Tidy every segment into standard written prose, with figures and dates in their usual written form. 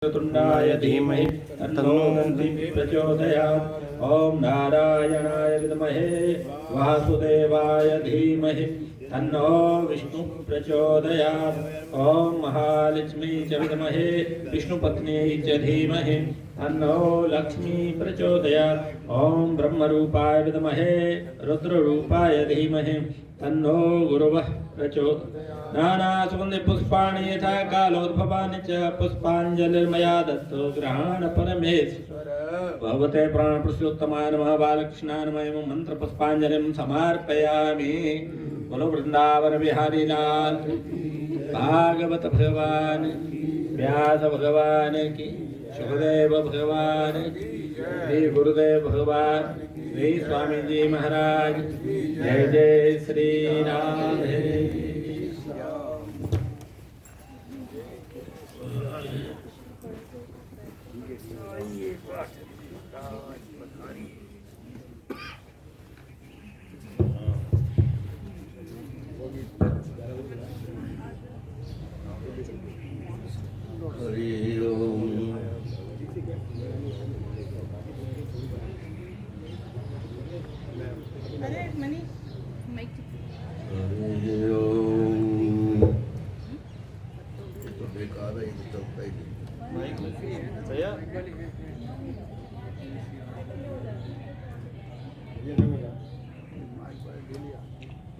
तुंडाय धीमहि तन्नो दन्ति प्रचोदयात्। ओम नारायणाय विद्महे वासुदेवाय धीमहि तन्नो विष्णु प्रचोदयात्। ओम महालक्ष्मी च विद्महे विष्णुपत्न्यै च धीमहि तन्नो लक्ष्मी प्रचोदयात्। ओम ब्रह्मरूपाय विद्महे रुद्ररूपाय धीमहि तन्नो गुरुवः प्रचोदयात्। नानासुगन्धि पुष्पाणि यथा कालोद्भवानि च पुष्पाञ्जलिर्मया दत्तो ग्रहाण परमेश्वर। भगवते प्राणपुरुषोत्तमाय नमः बालकृष्णाय नमः मंत्र पुष्पांजलिं समर्पयामि। बोलो वृंदावन बिहारी लाल भागवत भगवान व्यास भगवान की, सुखदेव भगवान की, श्री गुरुदेव भगवान, श्री स्वामी जी महाराज। जय जय श्री राधे। हरि ओम। अरे मनी माइक हरि ओम। तो बेकार है, तो चलता ही नहीं। भैया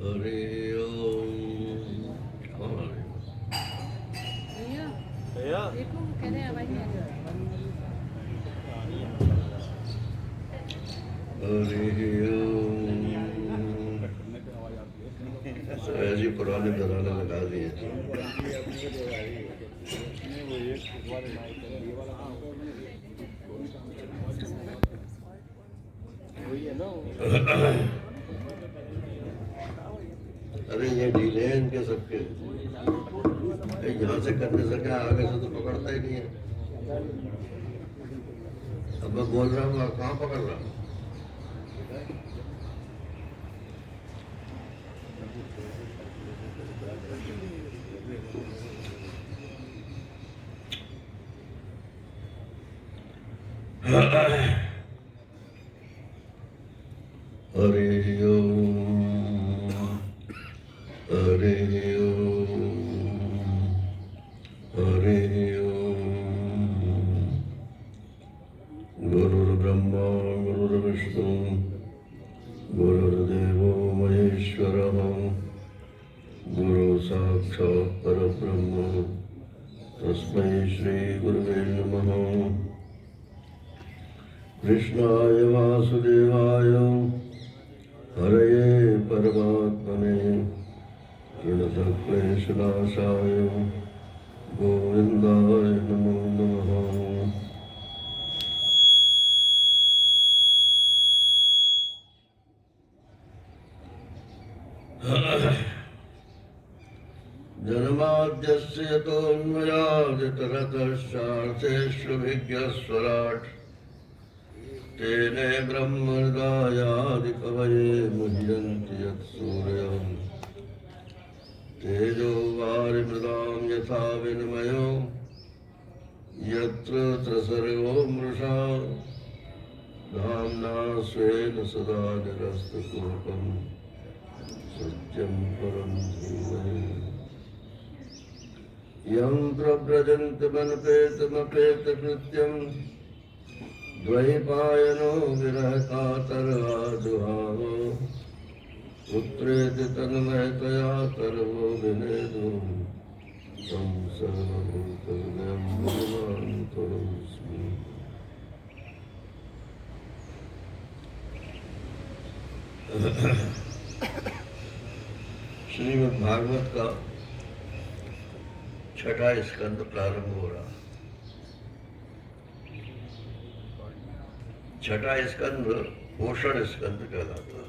हरि ओम। भैया भैया देखो कह रहे हैं आवाज नहीं आ रही। हरि ओम। ऐसी पुराने घराने लगा दिए। अरे ये ढीले हैं इनके सबके, यहाँ से करने से क्या, आगे से तो पकड़ता ही नहीं है। अब मैं बोल रहा हूँ, कहाँ पकड़ रहा हूँ? हरि ओम। हरि ओम। हरि ओम। गुरुर्ब्रह्मा गुरुर्विष्णु गुरुर्देवो महेश्वरः गुरु साक्षात् परब्रह्म तस्मै श्री गुरुवे नमः। कृष्णाय वासुदेवाय हरये परमात्मने प्रणतक्लेशनाशाय गोविन्दाय नमो नमः। जन्माद्यस्य यतोऽन्वयादितरतश्चार्थेष्वभिज्ञस्वराट् तेने ब्रह्महृदायादिकवये मुह्यन्ति यत्सूरयः तेजो वारिमृदां यथा विनिमयो यत्र त्रिसर्गो मृषा धाम्ना स्वेन सदा निरस्तकुहकं सत्यं परं धीमहि। यं प्रव्रजन्तमनुपेतमपेतकृत्यं द्वैपायनो विरहकातराजुहावो पुत्रेति तन्मयतया सर्वो विनेदुं तं सर्वभूतहृदयं भगवान्तोऽस्मि। श्रीमद् भागवत का छठा स्कंद प्रारंभ हो रहा। छठा स्कंद पोषण स्कंद कहलाता है।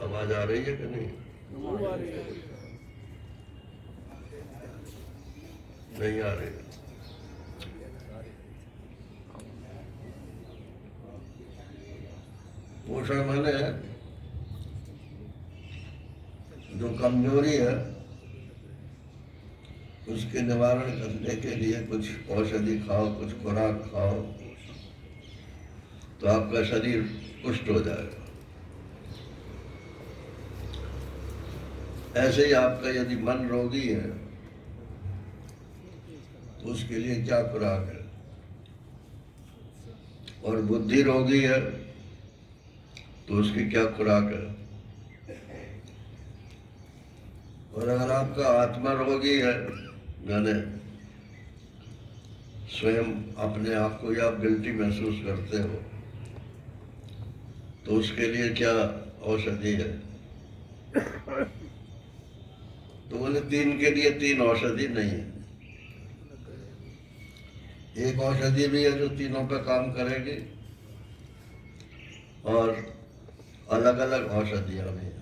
आवाज आ रही है कि नहीं? नहीं आ रही। पोषण माने जो कमजोरी है उसके निवारण करने के लिए कुछ औषधि खाओ, कुछ खुराक खाओ, तो आपका शरीर पुष्ट हो जाएगा। ऐसे ही आपका यदि मन रोगी है तो उसके लिए क्या खुराक है, और बुद्धि रोगी है तो उसकी क्या खुराक है, और अगर आपका आत्मा रोगी है, यानी स्वयं अपने आप को या गिल्टी महसूस करते हो, तो उसके लिए क्या औषधि है। तो बोले तीन के लिए तीन औषधि नहीं है। एक औषधि भी है जो तीनों पे काम करेगी, और अलग अलग औषधियां भी हैं।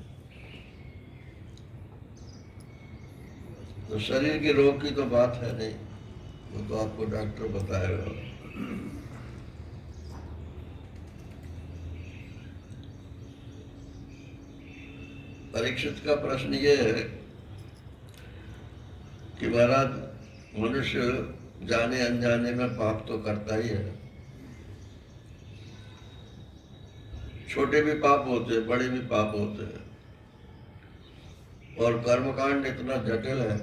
तो शरीर के रोग की तो बात है नहीं, वो तो आपको डॉक्टर बताएगा। परीक्षित का प्रश्न ये है कि महाराज मनुष्य जाने अनजाने में पाप तो करता ही है, छोटे भी पाप होते हैं, बड़े भी पाप होते हैं, और कर्मकांड इतना जटिल है,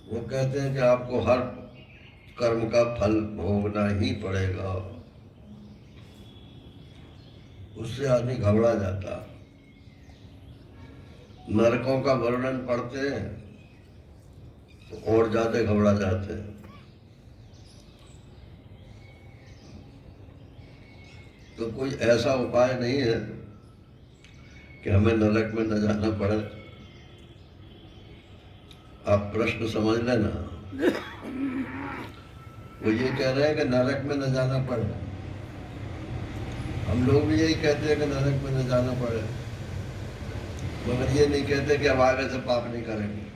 वो कहते हैं कि आपको हर कर्म का फल भोगना ही पड़ेगा। उससे आदमी घबरा जाता। नरकों का वर्णन पढ़ते हैं तो और ज्यादा घबरा जाते हैं। तो कोई ऐसा उपाय नहीं है कि हमें नरक में न जाना पड़े। आप प्रश्न समझ लेना। वो ये कह रहे हैं कि नरक में न जाना पड़े। हम लोग भी यही कहते हैं कि नरक में न जाना पड़े, मगर ये नहीं कहते कि अब आगे से पाप नहीं करेंगे।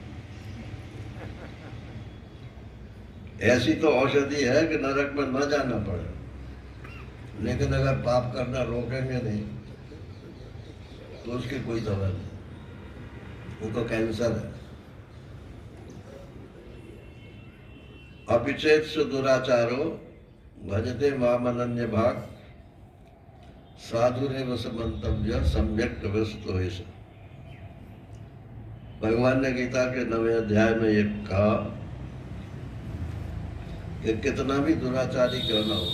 ऐसी तो औषधि है कि नरक में न जाना पड़े, लेकिन अगर पाप करना रोकेंगे नहीं तो उसकी कोई दवा नहीं। वो तो कैंसर है। अपिचेत दुराचारो भजते माम अनन्य भाग साधुरेव समंतव्य सम्यक व्यस्तो। भगवान ने गीता के 9वें अध्याय में ये कहा कि कितना भी दुराचारी क्यों ना हो,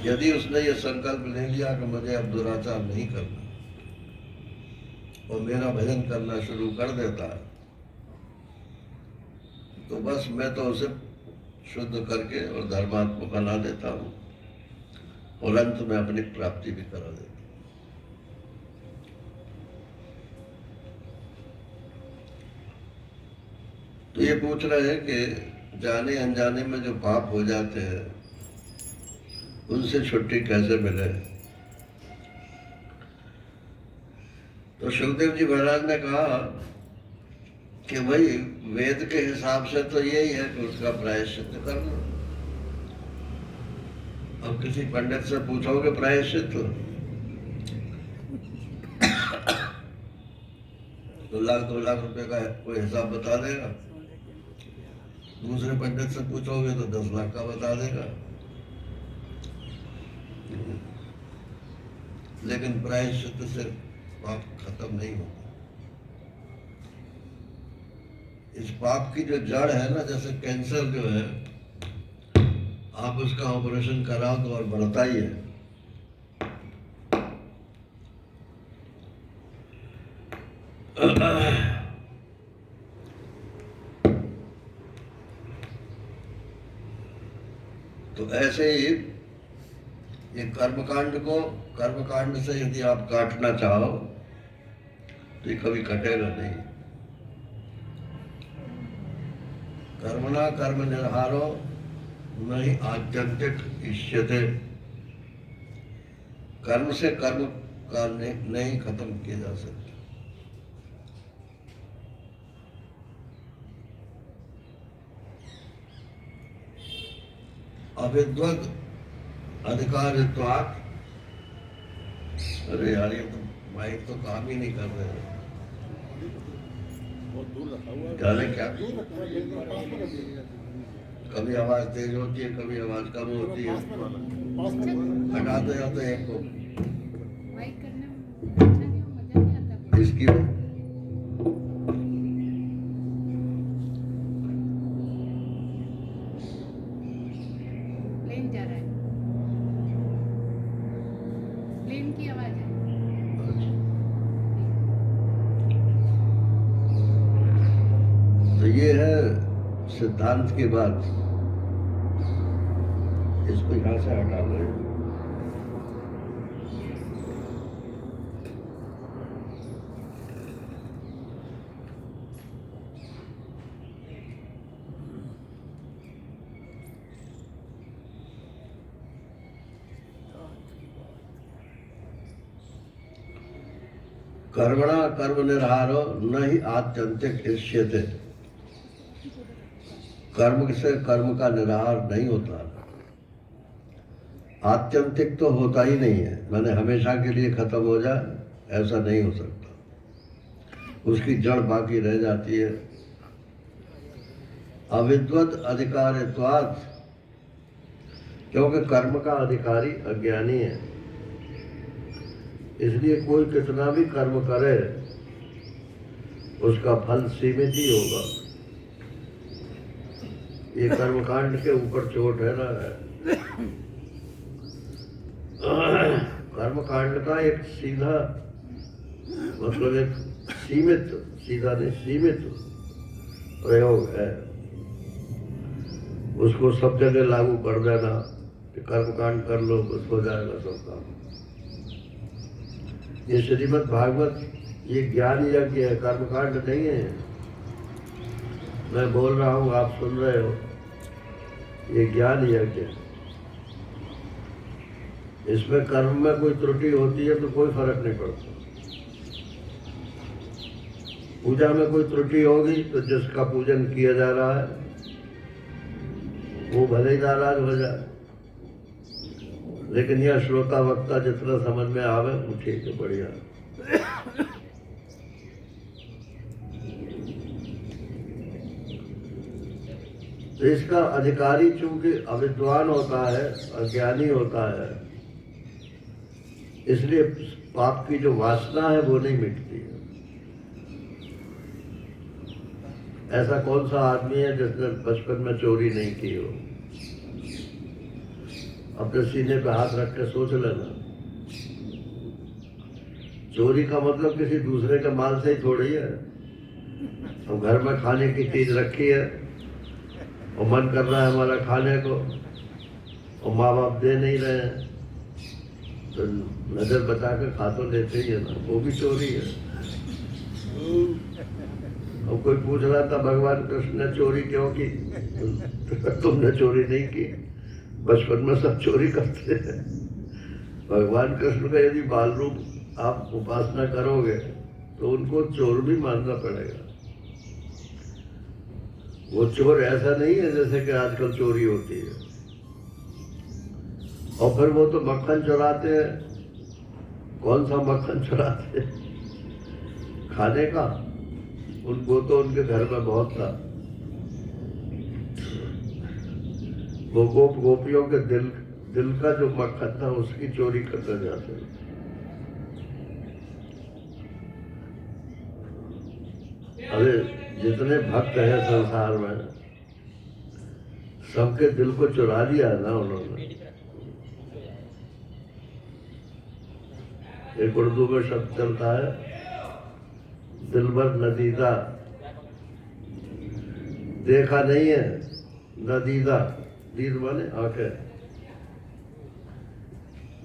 यदि उसने ये संकल्प ले लिया कि मुझे अब दुराचार नहीं करना और मेरा भजन करना शुरू कर देता है, तो बस मैं तो उसे शुद्ध करके और धर्मात्मा बना देता हूँ और अंत में अपनी प्राप्ति भी करा देता हूँ। तो ये पूछ रहे हैं कि जाने अनजाने में जो पाप हो जाते हैं उनसे छुट्टी कैसे मिले। तो सुखदेव जी महाराज ने कहा कि भाई वेद के हिसाब से तो यही है कि उसका प्रायश्चित कर लो। अब किसी पंडित से पूछोगे प्रायश्चित तो 1-2 लाख रुपए का कोई हिसाब बता देगा। दूसरे पंडित से पूछोगे तो 10 लाख का बता देगा। लेकिन प्रायश्चित से पाप खत्म नहीं होता। इस पाप की जो जड़ है ना, जैसे कैंसर जो है, आप उसका ऑपरेशन कराओ तो और बढ़ता ही है। तो ऐसे ही ये कर्मकांड से यदि आप काटना चाहो तो ये कभी कटेगा नहीं। कर्मणा कर्म निर्हारो नहीं आत्यंतिक इष्यते। कर्म से कर्म का नहीं खत्म किया जा सकता। अविद्वद अधिकारित्वात्। अरे यार, ये तो माइक तो काम ही नहीं कर रहे हैं। जाने क्या, कभी आवाज तेज होती है, कभी आवाज कम होती है, हटाते जाते हैं को वाइट करने में अच्छा नहीं हो, मजा नहीं आता। इसकी प्लेन जा रहा है, प्लेन की आवाज है। तो ये है सिद्धांत की बात। इसको यहाँ से हटा दो। कर्मणा कर्म निर्हारो न ही आत्यंतिक इष्यते। कर्म से कर्म का निर्हार नहीं होता, आत्यंतिक तो होता ही नहीं है, मैंने हमेशा के लिए खत्म हो जाए, ऐसा नहीं हो सकता। उसकी जड़ बाकी रह जाती है। अविद्वत अधिकारित्वात्, क्योंकि कर्म का अधिकारी अज्ञानी है, इसलिए कोई कितना भी कर्म करे उसका फल सीमित ही होगा। ये कर्मकांड के ऊपर चोट है ना। कर्मकांड का एक सीधा मतलब एक सीमित, सीधा नहीं सीमित प्रयोग है। उसको सब जगह लागू कर देना कि कर्मकांड कर लो बस हो जाएगा सब काम। ये श्रीमद् भागवत ये ज्ञान यज्ञ है, कर्मकांड नहीं है। मैं बोल रहा हूँ, आप सुन रहे हो, ये ज्ञान यज्ञ है। इसमें कर्म में कोई त्रुटि होती है तो कोई फर्क नहीं पड़ता। पूजा में कोई त्रुटि होगी तो जिसका पूजन किया जा रहा है वो भले ही नाराज हो जाए, लेकिन यह श्रोता वक्ता जितना समझ में आवे वो ठीक है, बढ़िया। तो इसका अधिकारी चूंकि अविद्वान होता है, अज्ञानी होता है, इसलिए पाप की जो वासना है वो नहीं मिटती है। ऐसा कौन सा आदमी है जिसने बचपन में चोरी नहीं की हो? अपने सीने पे हाथ रख के सोच लेना। चोरी का मतलब किसी दूसरे के माल से ही थोड़ी है। अब घर में खाने की चीज रखी है और मन कर रहा है हमारा खाने को और माँ बाप दे नहीं रहे हैं, तो नजर बचा कर खा तो लेते ही है ना, वो भी चोरी है। और कोई पूछ रहा था भगवान कृष्ण ने चोरी क्यों की? तुमने चोरी नहीं की, बचपन में सब चोरी करते हैं। भगवान कृष्ण का यदि बाल रूप आप उपासना करोगे तो उनको चोर भी मानना पड़ेगा। वो चोर ऐसा नहीं है जैसे कि आजकल चोरी होती है। और फिर वो तो मक्खन चुराते हैं। कौन सा मक्खन चुराते हैं? खाने का। उनको तो उनके घर में बहुत था। वो गोपियों के दिल का जो मक्खन था उसकी चोरी करते जाते हैं। अरे जितने भक्त हैं संसार में, सबके दिल को चुरा लिया ना उन्होंने। एक उर्दू में शब्द चलता है, दिलबर नदीदा, देखा नहीं है नदीदा, दीद माने आंखें,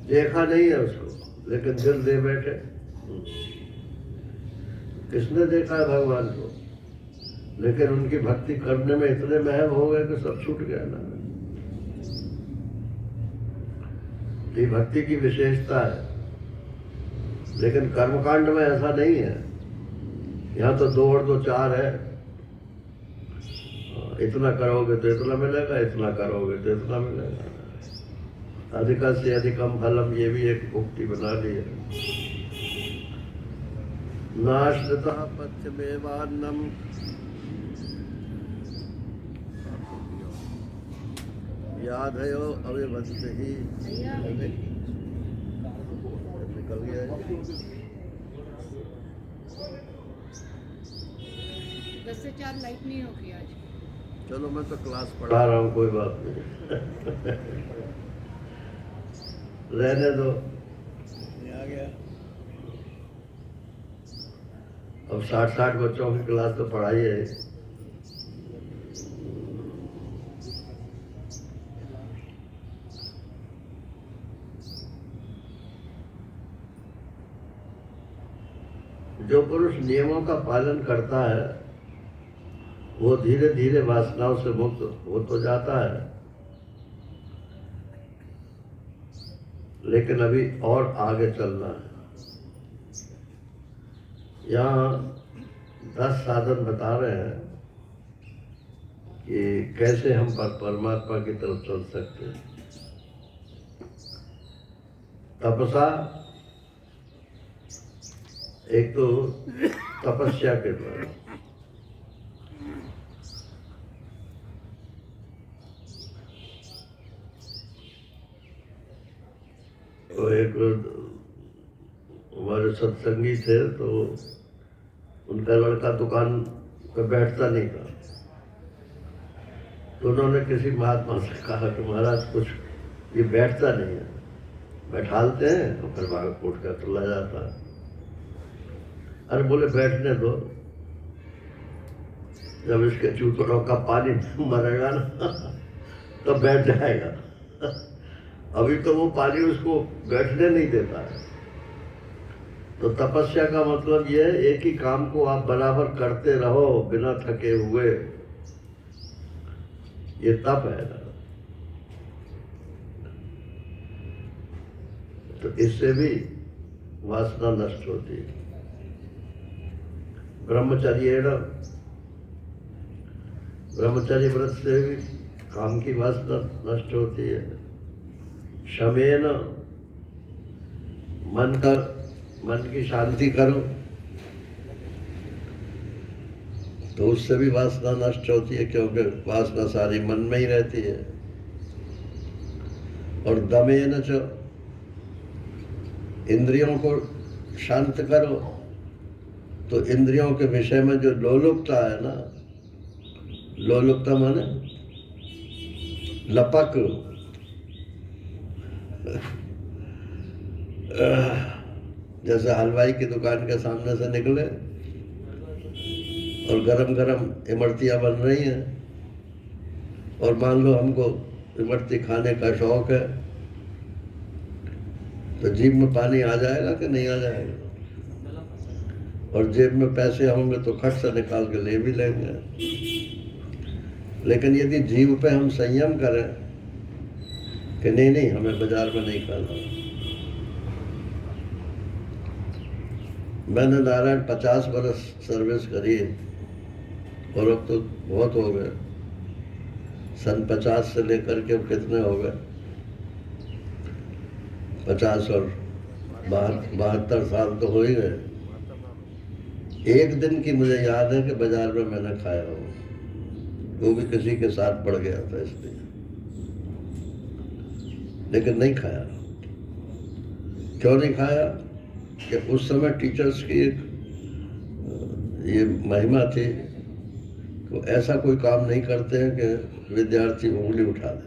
देखा नहीं है उसको लेकिन दिल दे बैठे। किसने देखा है भगवान को? लेकिन उनकी भक्ति करने में इतने महव हो गए कि सब छूट गया ना। ये भक्ति की विशेषता है। लेकिन कर्मकांड में ऐसा नहीं है। यहाँ तो 2 और 2 4 है। इतना करोगे तो इतना मिलेगा, इतना करोगे तो इतना मिलेगा। अधिका से अधिकम फलम, ये भी एक उक्ति बना ली है। नाश्रिता पथ्यमेवान्नम याद है वो अभी बनते ही भैया निकल गया है। 10 से 4 लाइट नहीं होगी आज। चलो मैं तो क्लास पढ़ा रहा हूँ, कोई बात नहीं। रहने दो, आ गया। अब 60 बच्चों की क्लास तो पढ़ाई है। जो पुरुष नियमों का पालन करता है वो धीरे धीरे वासनाओं से मुक्त हो तो जाता है, लेकिन अभी और आगे चलना है। यहाँ 10 साधन बता रहे हैं कि कैसे हम परमात्मा की तरफ चल सकते हैं। तपसा, एक तो तपस्या के द्वारा, तो एक हमारे सत्संगी थे तो उनका लड़का दुकान पे बैठता नहीं था, तो उन्होंने किसी महात्मा से कहा कि महाराज कुछ ये बैठता नहीं है, बैठालते हैं तो फिर भाग उठ कर चला जाता है। अरे बोले बैठने दो, जब इसके चूतड़ों का पानी मरेगा ना तब बैठ जाएगा। अभी तो वो पानी उसको बैठने नहीं देता है। तो तपस्या का मतलब ये है, एक ही काम को आप बराबर करते रहो बिना थके हुए, ये तप है ना। तो इससे भी वासना नष्ट होती है। ब्रह्मचर्य व्रत से भी काम की वासना नष्ट होती है। शमेन, मन की शांति करो तो उससे भी वासना नष्ट होती है, क्योंकि वासना सारी मन में ही रहती है। और दमेन च, इंद्रियों को शांत करो, तो इंद्रियों के विषय में जो लोलुपता है ना, लोलुपता माने लपक, जैसे हलवाई की दुकान के सामने से निकले और गरम गरम इमरतियाँ बन रही हैं, और मान लो हमको इमरती खाने का शौक है, तो जीभ में पानी आ जाएगा कि नहीं आ जाएगा? और जेब में पैसे होंगे तो खट से निकाल के ले भी लेंगे। लेकिन यदि जीव पे हम संयम करें कि नहीं नहीं हमें बाजार में नहीं खाना। मैंने नारायण 50 बरस सर्विस करी और अब तो बहुत हो गए। सन 50 से लेकर के अब कितने हो गए, 50 और 72 साल तो हो ही गए। एक दिन की मुझे याद है कि बाजार में मैंने खाया हो, वो भी किसी के साथ पड़ गया था इसलिए, लेकिन नहीं खाया। क्यों नहीं खाया? कि उस समय टीचर्स की एक ये महिमा थी, तो ऐसा कोई काम नहीं करते हैं कि विद्यार्थी उंगली उठा दे।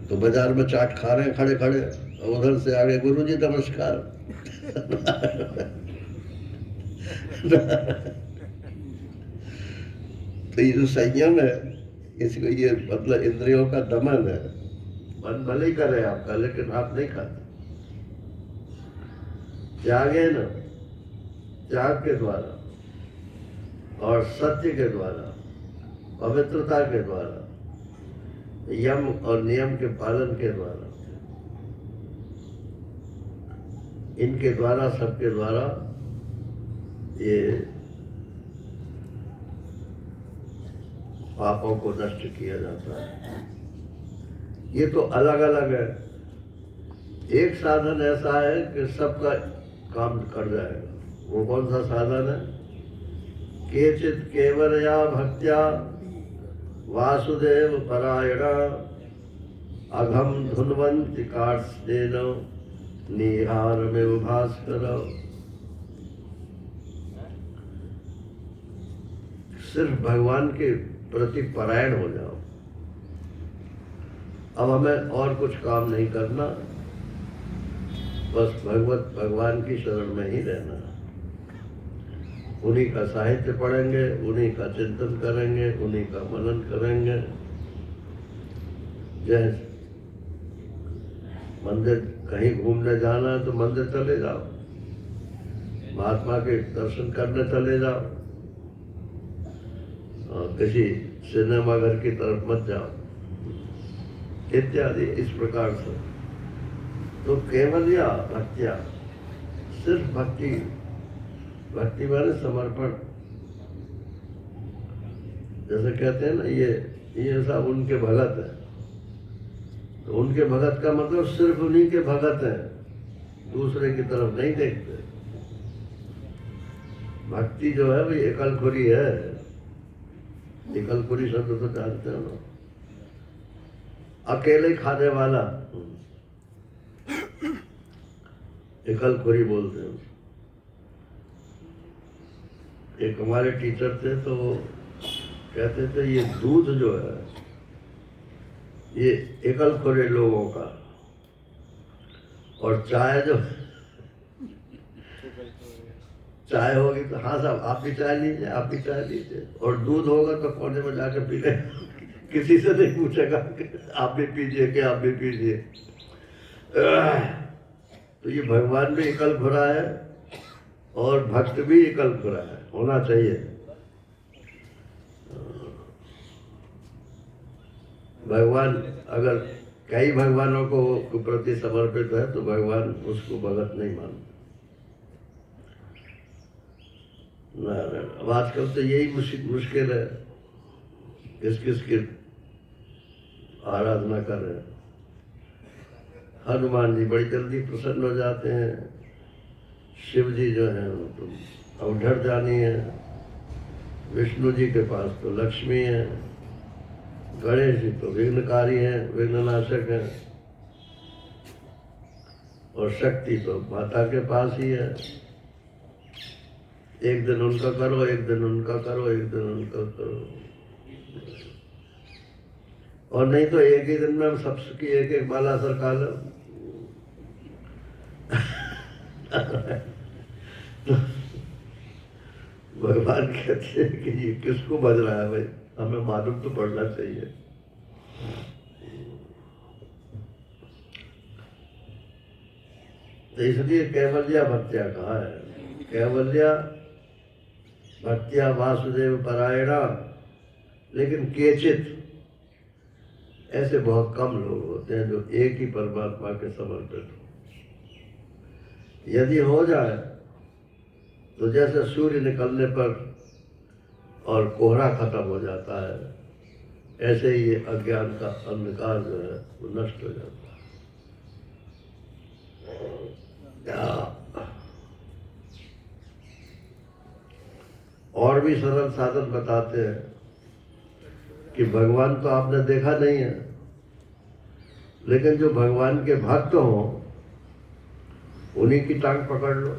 तो बाजार में चाट खा रहे हैं खड़े खड़े, और उधर से आगे गुरुजी नमस्कार। तो ये जो संयम है, इसको ये मतलब इंद्रियों का दमन है। मन भले ही करे आपका, लेकिन आप नहीं खाते। त्याग है ना, त्याग के द्वारा और सत्य के द्वारा, पवित्रता के द्वारा, यम और नियम के पालन के द्वारा, इनके द्वारा, सबके द्वारा ये पापों को नष्ट किया जाता है। ये तो अलग अलग है। एक साधन ऐसा है कि सबका काम कर जाएगा। वो कौन सा साधन है? केचित केवलया भक्त्या वासुदेव परायण अघम धुन्वन्ति कार्त्स्येन निहारमेव भास्कर। सिर्फ भगवान के प्रति परायण हो जाओ। अब हमें और कुछ काम नहीं करना, बस भगवान की शरण में ही रहना। उन्हीं का साहित्य पढ़ेंगे, उन्हीं का चिंतन करेंगे, उन्हीं का मनन करेंगे। जैसे मंदिर कहीं घूमने जाना है तो मंदिर चले जाओ, महात्मा के दर्शन करने चले जाओ, किसी सिनेमा घर की तरफ मत जाओ, इत्यादि। इस प्रकार से तो केवल या भक्तिया, सिर्फ भक्ति, भक्ति माने समर्पण। जैसे कहते हैं ना, ये सब उनके भगत है, तो उनके भगत का मतलब सिर्फ उन्हीं के भगत हैं, दूसरे की तरफ नहीं देखते। भक्ति जो है वो एकलखुरी है। एकलखुरी शब्द तो जानते हो ना, अकेले खाने वाला, एकलखुरी बोलते हैं। एक हमारे टीचर थे तो कहते थे ये दूध जो है ये एकलखुरे लोगों का, और चाय जो चाय होगी तो हाँ साहब आप भी चाय लीजिए, आप भी चाय लीजिए, और दूध होगा तो कोने में जाके पी ले, किसी से नहीं पूछेगा कि आप भी पीजिए कि आप भी पीजिए। तो ये भगवान भी एकलखुरा है और भक्त भी एकलखुरा है, होना चाहिए। भगवान अगर कई भगवानों को प्रति समर्पित है तो भगवान उसको भगत नहीं मानते। अब आजकल तो यही मुश्किल है, किस किस की आराधना कर रहे हैं। हनुमान जी बड़ी जल्दी प्रसन्न हो जाते हैं, शिव जी जो है तो अवढर जानी है, विष्णु जी के पास तो लक्ष्मी है, गणेश जी तो विघ्नकारी हैं, विघ्ननाशक हैं, और शक्ति तो माता के पास ही है। एक दिन उनका करो, एक दिन उनका करो, एक दिन उनका करो, और नहीं तो एक ही दिन में हम सबकी एक एक माला सरका लो। तो भगवान कहते हैं कि ये किसको बज रहा है भाई, हमें मालूम तो पड़ना चाहिए। तो इसलिए कैवल्या भक्त्या कहा है, कैवल्या भक्त्या वासुदेव परायणा। लेकिन केचित, ऐसे बहुत कम लोग होते हैं जो एक ही परमात्मा के समर्पित हो। यदि हो जाए तो जैसे सूर्य निकलने पर और कोहरा खत्म हो जाता है, ऐसे ही ये अज्ञान का अंधकार जो है वो नष्ट हो जाता है। और भी सरल साधन बताते हैं कि भगवान तो आपने देखा नहीं है, लेकिन जो भगवान के भक्त हों उन्हीं की टांग पकड़ लो।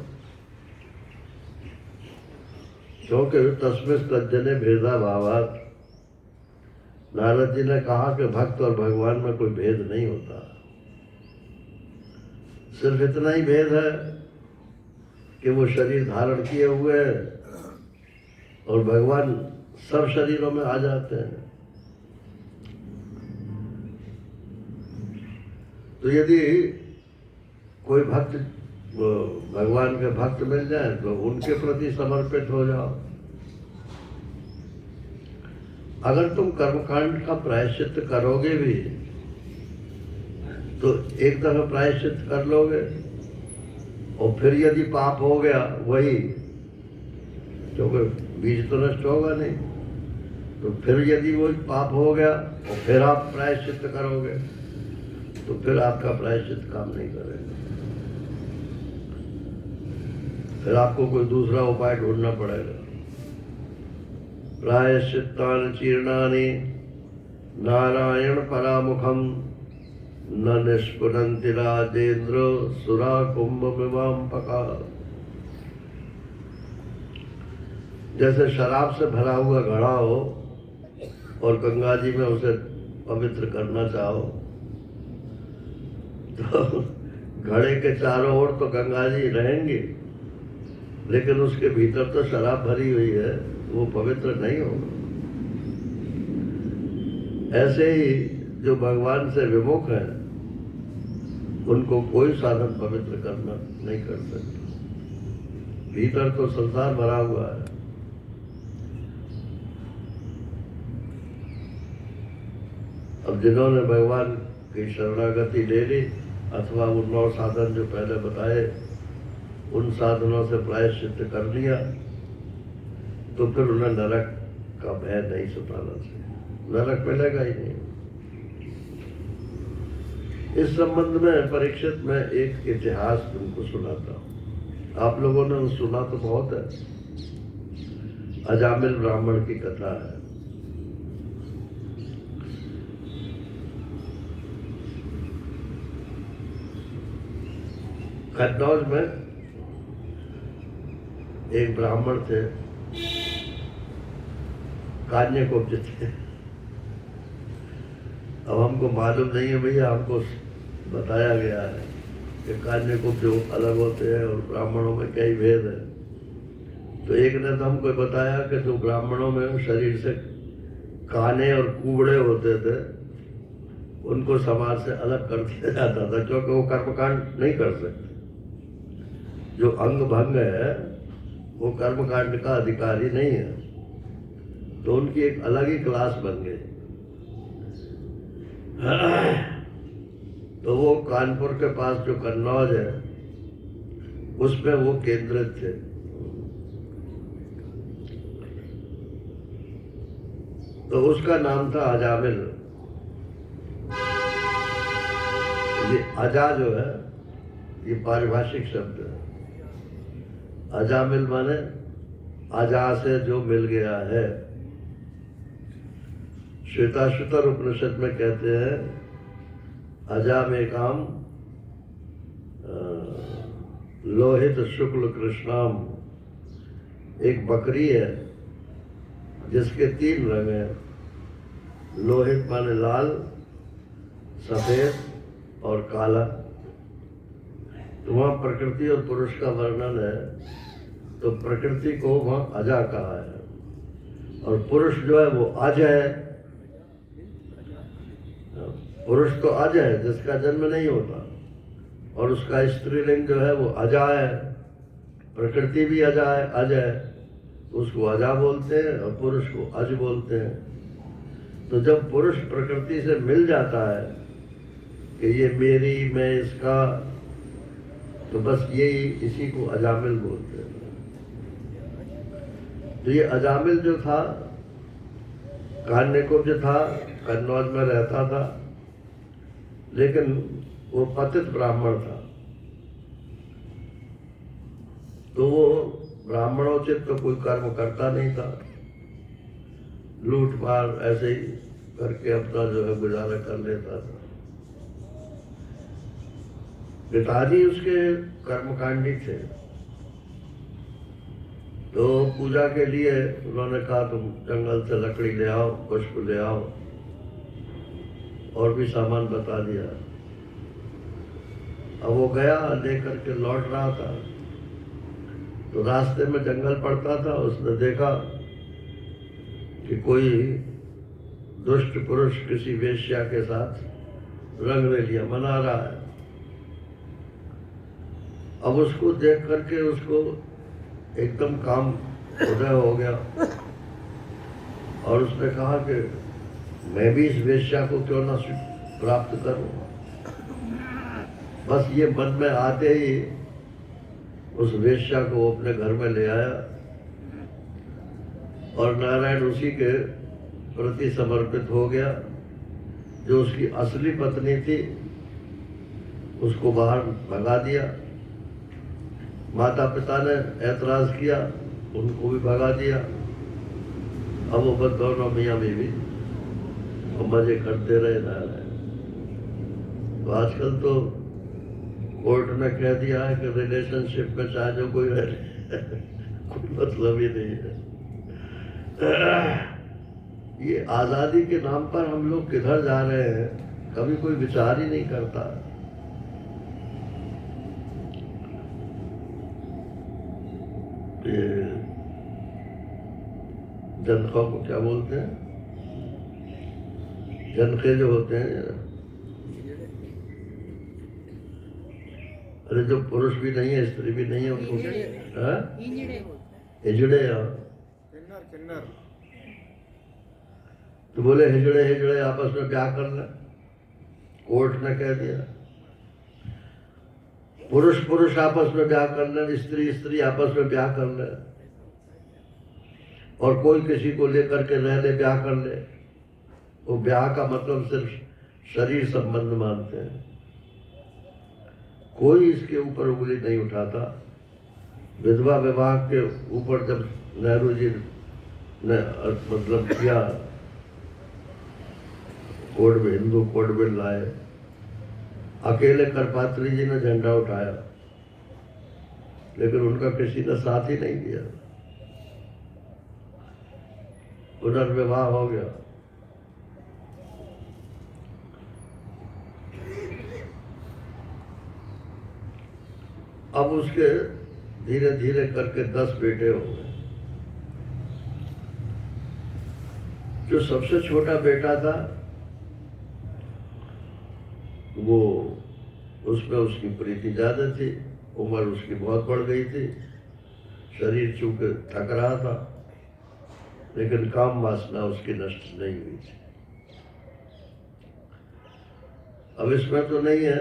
क्योंकि तस्मिन् तज्जने भेदा भावात्, नारद जी ने कहा कि भक्त और भगवान में कोई भेद नहीं होता, सिर्फ इतना ही भेद है कि वो शरीर धारण किए हुए हैं और भगवान सब शरीरों में आ जाते हैं। तो यदि कोई भक्त भगवान के भक्त मिल जाए तो उनके प्रति समर्पित हो जाओ। अगर तुम कर्मकांड का प्रायश्चित करोगे भी तो एक दफा प्रायश्चित कर लोगे, और फिर यदि पाप हो गया वही, क्योंकि बीज तो नष्ट होगा नहीं, तो फिर यदि वही पाप हो गया और फिर आप प्रायश्चित करोगे तो फिर आपका प्रायश्चित काम नहीं करेगा, फिर आपको कोई दूसरा उपाय ढूंढना पड़ेगा। प्रायश्चित्तानि चीर्णानि नारायण परामुखम न निष्पुनन्ति राजेन्द्र सुरा कुंभमिवाम्पका। जैसे शराब से भरा हुआ घड़ा हो और गंगा जी में उसे पवित्र करना चाहो तो घड़े के चारों ओर तो गंगा जी रहेंगी, लेकिन उसके भीतर तो शराब भरी हुई है, वो पवित्र नहीं होगा। ऐसे ही जो भगवान से विमुख है उनको कोई साधन पवित्र करना नहीं कर सकते। भीतर तो संसार भरा हुआ है। अब जिन्होंने भगवान की शरणागति ले ली अथवा वो 9 साधन जो पहले बताए उन साधनों से प्रायश्चित कर लिया तो फिर उन्हें नरक का भय नहीं सताना चाहिए, नरक मिलेगा ही नहीं। इस संबंध में परीक्षित में एक इतिहास तुमको सुनाता हूँ। आप लोगों ने सुना तो बहुत है, अजामिल ब्राह्मण की कथा है। कन्नौज में एक ब्राह्मण थे, कान्यकुब्ज थे। अब हमको मालूम नहीं है भैया, हमको बताया गया है कि कान्यकुब्ज जो अलग होते हैं और ब्राह्मणों में कई भेद है। तो एक ने तो हमको बताया कि जो ब्राह्मणों में शरीर से काने और कुबड़े होते थे उनको समाज से अलग कर दिया जाता था, क्योंकि वो कर्मकांड नहीं कर सकते। जो अंग भंग है वो कर्मकांड का अधिकारी नहीं है, तो उनकी एक अलग ही क्लास बन गई। तो वो कानपुर के पास जो कन्नौज है उसमें वो केंद्रित थे। तो उसका नाम था अजामिल। ये अजा जो है ये पारिभाषिक शब्द है। अजामिल माने अजा से जो मिल गया है। श्वेताश्वतर उपनिषद में कहते हैं अजा में काम लोहित शुक्ल कृष्णाम। एक बकरी है जिसके 3 रंग हैं, लोहित माने लाल, सफेद और काला। तो वहाँ प्रकृति और पुरुष का वर्णन है, तो प्रकृति को वहाँ अजा कहा है और पुरुष जो है वो अज है। पुरुष तो अज है जिसका जन्म नहीं होता, और उसका स्त्रीलिंग जो है वो अजा है। प्रकृति भी अजा है, अज है, उसको अजा बोलते हैं और पुरुष को अज बोलते हैं। तो जब पुरुष प्रकृति से मिल जाता है कि ये मेरी, मैं इसका, तो बस यही इसी को अजामिल बोलते हैं। तो ये अजामिल जो था कान्यकुब्ज था, कन्नौज में रहता था, लेकिन वो पतित ब्राह्मण था। तो वो ब्राह्मणोचित तो कोई कर्म करता नहीं था, लूट मार ऐसे ही करके अपना जो है गुजारा कर लेता था। पिताजी उसके कर्मकांडी थे, तो पूजा के लिए उन्होंने कहा तुम जंगल से लकड़ी ले आओ, पुष्प ले आओ, और भी सामान बता दिया। अब वो गया लेकर के लौट रहा था, तो रास्ते में जंगल पड़ता था। उसने देखा कि कोई दुष्ट पुरुष किसी वेश्या के साथ रंगरेलियां मना रहा है। अब उसको देख करके उसको एकदम काम उदय हो गया और उसने कहा कि मैं भी इस वेश्या को क्यों ना प्राप्त करूं। बस ये मन में आते ही उस वेश्या को अपने घर में ले आया और नारायण उसी के प्रति समर्पित हो गया। जो उसकी असली पत्नी थी उसको बाहर भगा दिया। माता पिता ने ऐतराज किया, उनको भी भगा दिया। अब वो बस दोनों मियाँ बीवी और मजे करते रहे नारायण। तो आजकल तो कोर्ट ने कह दिया है कि रिलेशनशिप में चाहे जो कोई रहे कोई मतलब ही नहीं है। ये आजादी के नाम पर हम लोग किधर जा रहे हैं, कभी कोई विचार ही नहीं करता। ये जनखों को क्या बोलते हैं, जनखे जो होते हैं, अरे जो पुरुष भी नहीं है स्त्री भी नहीं है उनको हाँ? हिजड़े। तो बोले हिजड़े हिजड़े आपस में ब्याह कर ले, कोर्ट ने कह दिया। पुरुष पुरुष आपस में ब्याह कर ले, स्त्री स्त्री आपस में ब्याह कर ले, और कोई किसी को लेकर के रह ले, ब्याह कर ले। वो ब्याह का मतलब सिर्फ शरीर संबंध मानते हैं, कोई इसके ऊपर उंगली नहीं उठाता। विधवा विवाह के ऊपर जब नेहरू जी ने मतलब किया, कोड में हिंदू कोड में लाए, अकेले करपात्री जी ने झंडा उठाया, लेकिन उनका किसी ने साथ ही नहीं दिया। पुनर्विवाह हो गया। अब उसके धीरे धीरे करके 10 बेटे हो गए। जो सबसे छोटा बेटा था वो, उसमें उसकी प्रीति ज्यादा थी, उम्र उसकी बहुत बढ़ गई थी, शरीर चूंकि थक रहा था, लेकिन काम वासना उसकी नष्ट नहीं हुई थी। अब इसमें तो नहीं है,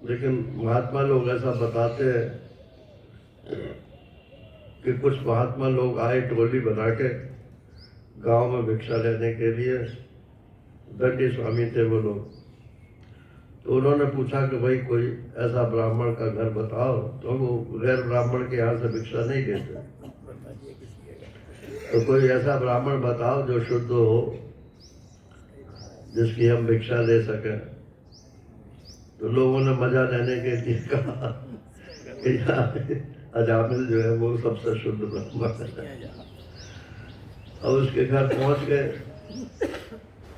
लेकिन महात्मा लोग ऐसा बताते हैं कि कुछ महात्मा लोग आए टोली बना के गांव में भिक्षा लेने के लिए। दंडी स्वामी थे वो लोग। तो उन्होंने पूछा कि भाई कोई ऐसा ब्राह्मण का घर बताओ, तो वो गैर ब्राह्मण के यहाँ से भिक्षा नहीं देते, तो कोई ऐसा ब्राह्मण बताओ जो शुद्ध हो, जिसकी हम भिक्षा ले सकें। तो लोगों ने मजा लेने के लिए कहा कि अजामिल जो है वो सबसे शुद्ध ब्राह्मण है। अब उसके घर पहुंच गए।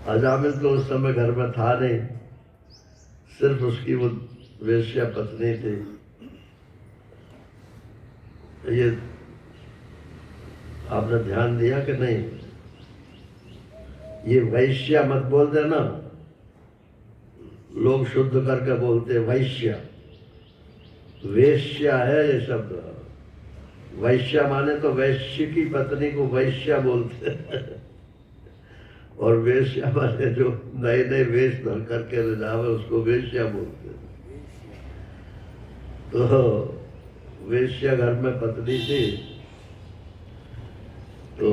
अजामिल तो उस समय घर में था नहीं, सिर्फ उसकी वो वेश्या पत्नी थी। ये आपने ध्यान दिया कि नहीं, ये वैश्या मत बोल देना, लोग शुद्ध करके बोलते वैश्या, वेश्या है ये शब्द। वैश्या माने तो वैश्य की पत्नी को वैश्या बोलते हैं, और वेश्या माने जो नए नए वेश धर करके रजावे उसको वेश्या बोलते हैं। तो वेश्या घर में पत्नी थी, तो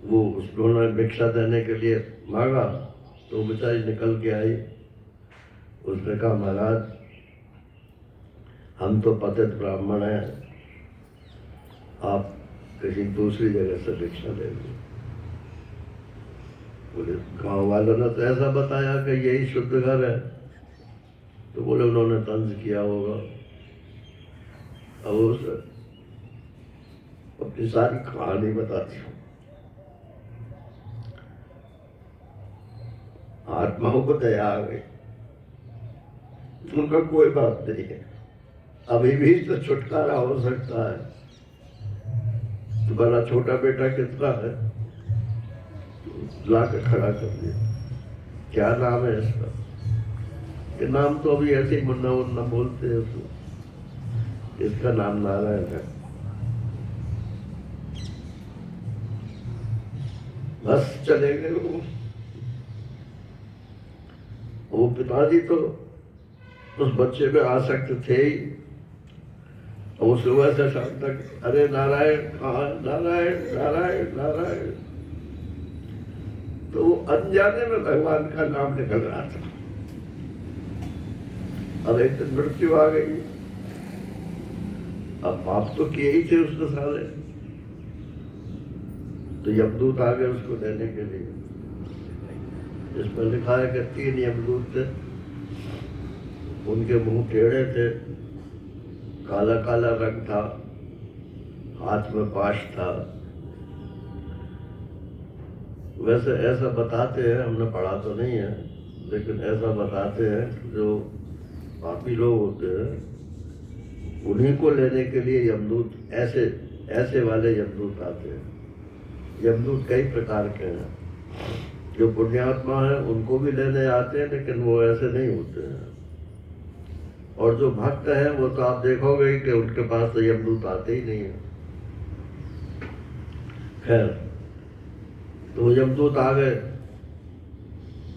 वो उन्होंने भिक्षा देने के लिए मांगा, तो बेचारी निकल के आई। उसने कहा महाराज हम तो पतित ब्राह्मण हैं, आप किसी दूसरी जगह से भिक्षा ले लो। बोले गाँव वालों ने तो ऐसा बताया कि यही शुद्ध घर है। तो बोले उन्होंने तंज किया होगा। अब उस अपनी सारी कहानी बताती हूँ। आत्माओं को दया आ गई, उनका कोई बात नहीं है, अभी भी तो छुटकारा हो सकता है। तुम्हारा छोटा बेटा कितना है, ला के खड़ा कर दिया। क्या नाम है इसका? ये नाम तो अभी ऐसे मुन्ना मुन्ना बोलते हैं उसको। इसका नाम नारायण है। बस चले गए वो पिताजी तो उस बच्चे में आसक्त थे ही। और वो सुबह से शाम तक अरे नारायण नारायण नारायण नारायण। तो वो अनजाने में भगवान का नाम निकल रहा था। अब एक दिन मृत्यु आ गई। अब पाप तो किए ही थे उसने सारे, तो यमदूत आ गए उसको लेने के लिए। इसमें लिखा है कि 3 यमदूत थे, उनके मुंह टेढ़े थे, काला काला रंग था, हाथ में पाश था। वैसे ऐसा बताते हैं, हमने पढ़ा तो नहीं है, लेकिन ऐसा बताते हैं कि जो पापी लोग होते हैं उन्हीं को लेने के लिए यमदूत ऐसे वाले यमदूत आते हैं। यमदूत कई प्रकार के हैं। जो पुण्यात्मा है उनको भी लेने आते हैं, लेकिन वो ऐसे नहीं होते हैं। और जो भक्त है वो तो आप देखोगे कि उनके पास तो यमदूत आते ही नहीं है। खैर, तो यमदूत आ गए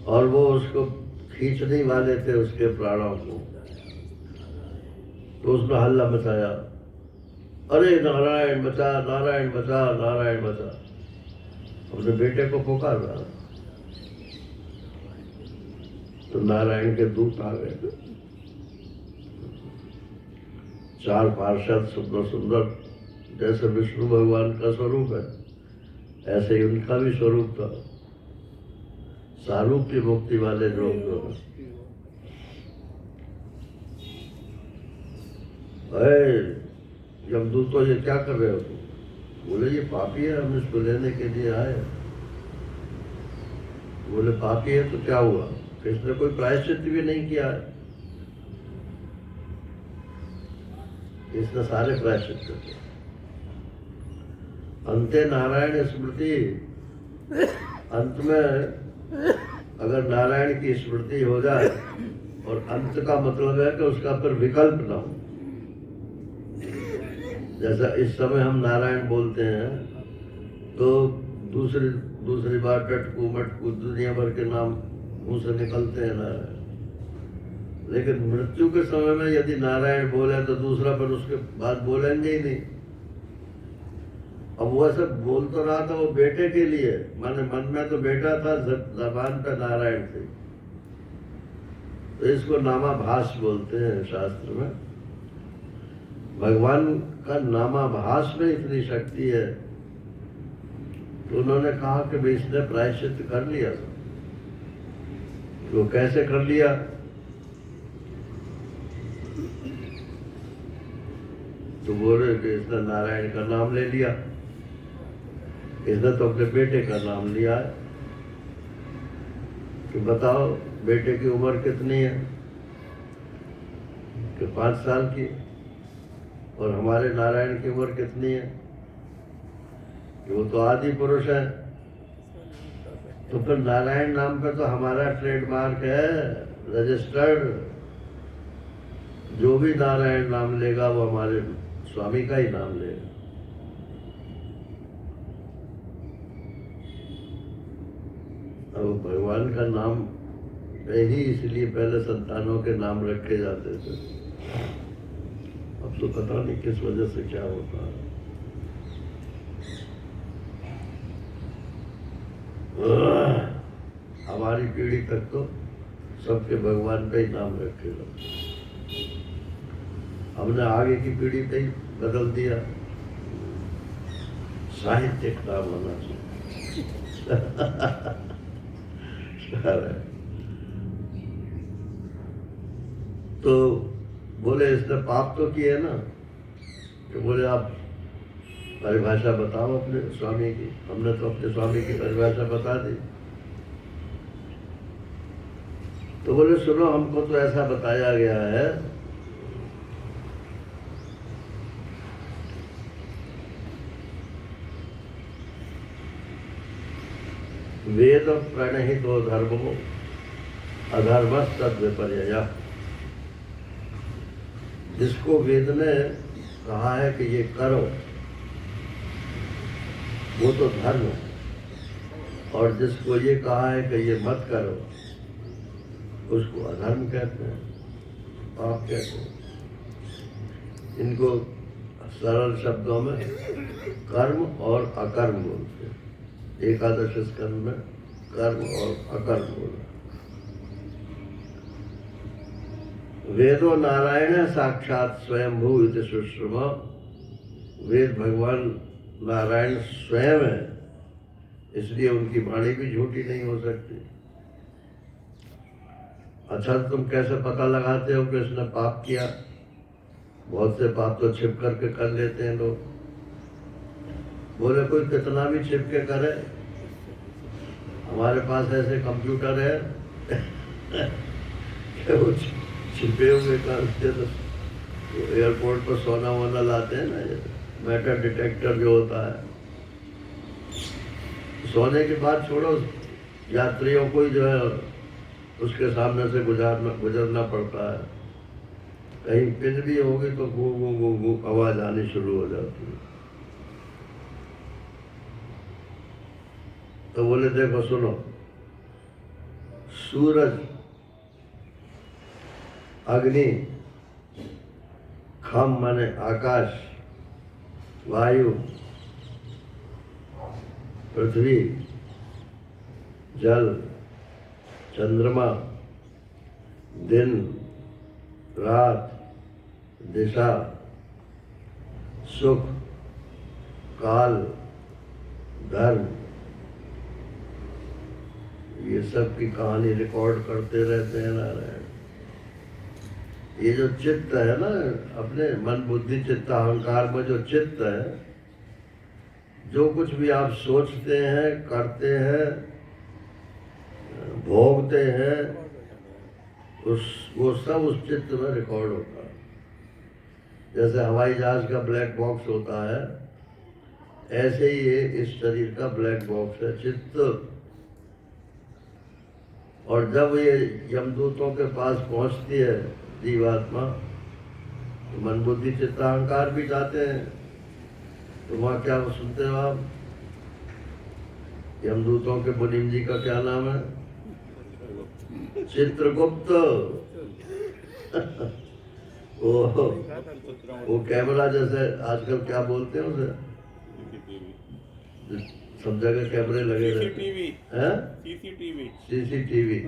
और वो उसको खींचने वाले थे, उसके प्राणों को। तो उसने हल्ला मचाया, अरे नारायण बचा, नारायण बचा, नारायण बचा। अपने बेटे को पुकार रहा। तो नारायण के दूत आ गए। 4 पार्षद सुंदर सुंदर, जैसे विष्णु भगवान का स्वरूप है ऐसे ही उनका भी स्वरूप था। सारूप्य मुक्ति वाले लोग जो है, यमदूत तो ये क्या कर रहे हो तुम? बोले ये पापी है, हम इसको लेने के लिए आए। बोले पापी है तो क्या हुआ? इसने कोई प्रायश्चित भी नहीं किया है। इसने सारे प्रायश्चित कर दिए। अंते नारायण स्मृति, अंत में अगर नारायण की स्मृति हो जाए, और अंत का मतलब है कि उसका फिर विकल्प ना हो। जैसा इस समय हम नारायण बोलते हैं तो दूसरी बार टटकू मटकू दुनिया भर के नाम मुंह से निकलते हैं नारायण। लेकिन मृत्यु के समय में यदि नारायण बोले तो दूसरा पर उसके बाद बोलेंगे ही नहीं। अब वो ऐसा बोल तो रहा था वो बेटे के लिए, माने मन में तो बेटा था, जबान पे नारायण थे। तो इसको नामाभास बोलते हैं शास्त्र में। भगवान का नामाभास में इतनी शक्ति है तो उन्होंने कहा कि भाई इसने प्रायश्चित कर लिया। तो कैसे कर लिया? तो बोले कि इसने नारायण का नाम ले लिया, इसने तो अपने बेटे का नाम लिया है। कि बताओ बेटे की उम्र कितनी है? कि 5 साल की। और हमारे नारायण की उम्र कितनी है? कि वो तो आदि पुरुष है। तो फिर नारायण नाम पे तो हमारा ट्रेडमार्क है, रजिस्टर्ड। जो भी नारायण नाम लेगा वो हमारे स्वामी का ही नाम लेगा। अब भगवान का नाम पे ही इसलिए पहले संतानों के नाम रखे जाते थे। अब तो पता नहीं किस वजह से क्या होता है। हमारी पीढ़ी तक तो सबके भगवान पे ही नाम रखेगा। हमने आगे की पीढ़ी पे ही बदल दिया, साहित्यिक नाम होना चाहिए। तो बोले इसने पाप तो किए ना। तो बोले आप परिभाषा बताओ अपने स्वामी की। हमने तो अपने स्वामी की परिभाषा बता दी। तो बोले सुनो, हमको तो ऐसा बताया गया है वेद प्रणहितो धर्मो अधर्मस्तद विपर्ययः। जिसको वेद ने कहा है कि ये करो वो तो धर्म है, और जिसको ये कहा है कि ये मत करो उसको अधर्म कहते हैं, पाप कहते हैं। इनको सरल शब्दों में कर्म और अकर्म बोलते हैं। एकादश स्कंद में कर्म और अकर्म बोला। वेदो नारायण साक्षात स्वयंभू इति सुश्रुमा। वेद भगवान नारायण स्वयं है, इसलिए उनकी वाणी भी झूठी नहीं हो सकती। अच्छा, तुम कैसे पता लगाते हो कि इसने पाप किया? बहुत से पाप तो छिप करके कर लेते हैं लोग। बोले कोई कितना भी छिप के करे, हमारे पास ऐसे कंप्यूटर है कि वो छिपे हुए करते तो एयरपोर्ट पर सोना वोना लाते हैं ना, मेटल डिटेक्टर जो होता है, सोने के बाद छोड़ो, यात्रियों को ही जो है उसके सामने से गुजरना पड़ता है। कहीं पिन भी होगी तो गू गू गू गू आवाज आनी शुरू हो जाती है। तो बोले देखो सुनो, सूरज, अग्नि, खम माने आकाश, वायु, पृथ्वी, जल, चंद्रमा, दिन, रात, दिशा, सुख, काल, धर्म, ये सब की कहानी रिकॉर्ड करते रहते हैं नारायण। ये जो चित्त है ना, अपने मन बुद्धि चित्त अहंकार में जो चित्त है, जो कुछ भी आप सोचते हैं, करते हैं, भोगते हैं, वो सब उस चित्त में रिकॉर्ड होता है। जैसे हवाई जहाज का ब्लैक बॉक्स होता है, ऐसे ही ये इस शरीर का ब्लैक बॉक्स है, चित्त। और जब ये यमदूतों के पास पहुंचती है जीवात्मा, तो मन बुद्धि चित्त अहंकार भी जाते हैं। तो वहाँ क्या सुनते हो आप? यमदूतों के मुनीम जी का क्या नाम है? चित्रगुप्त। वो कैमरा जैसे आजकल क्या बोलते हैं उसे, सब जगह कैमरे लगे रहते हैं, सीसीटीवी।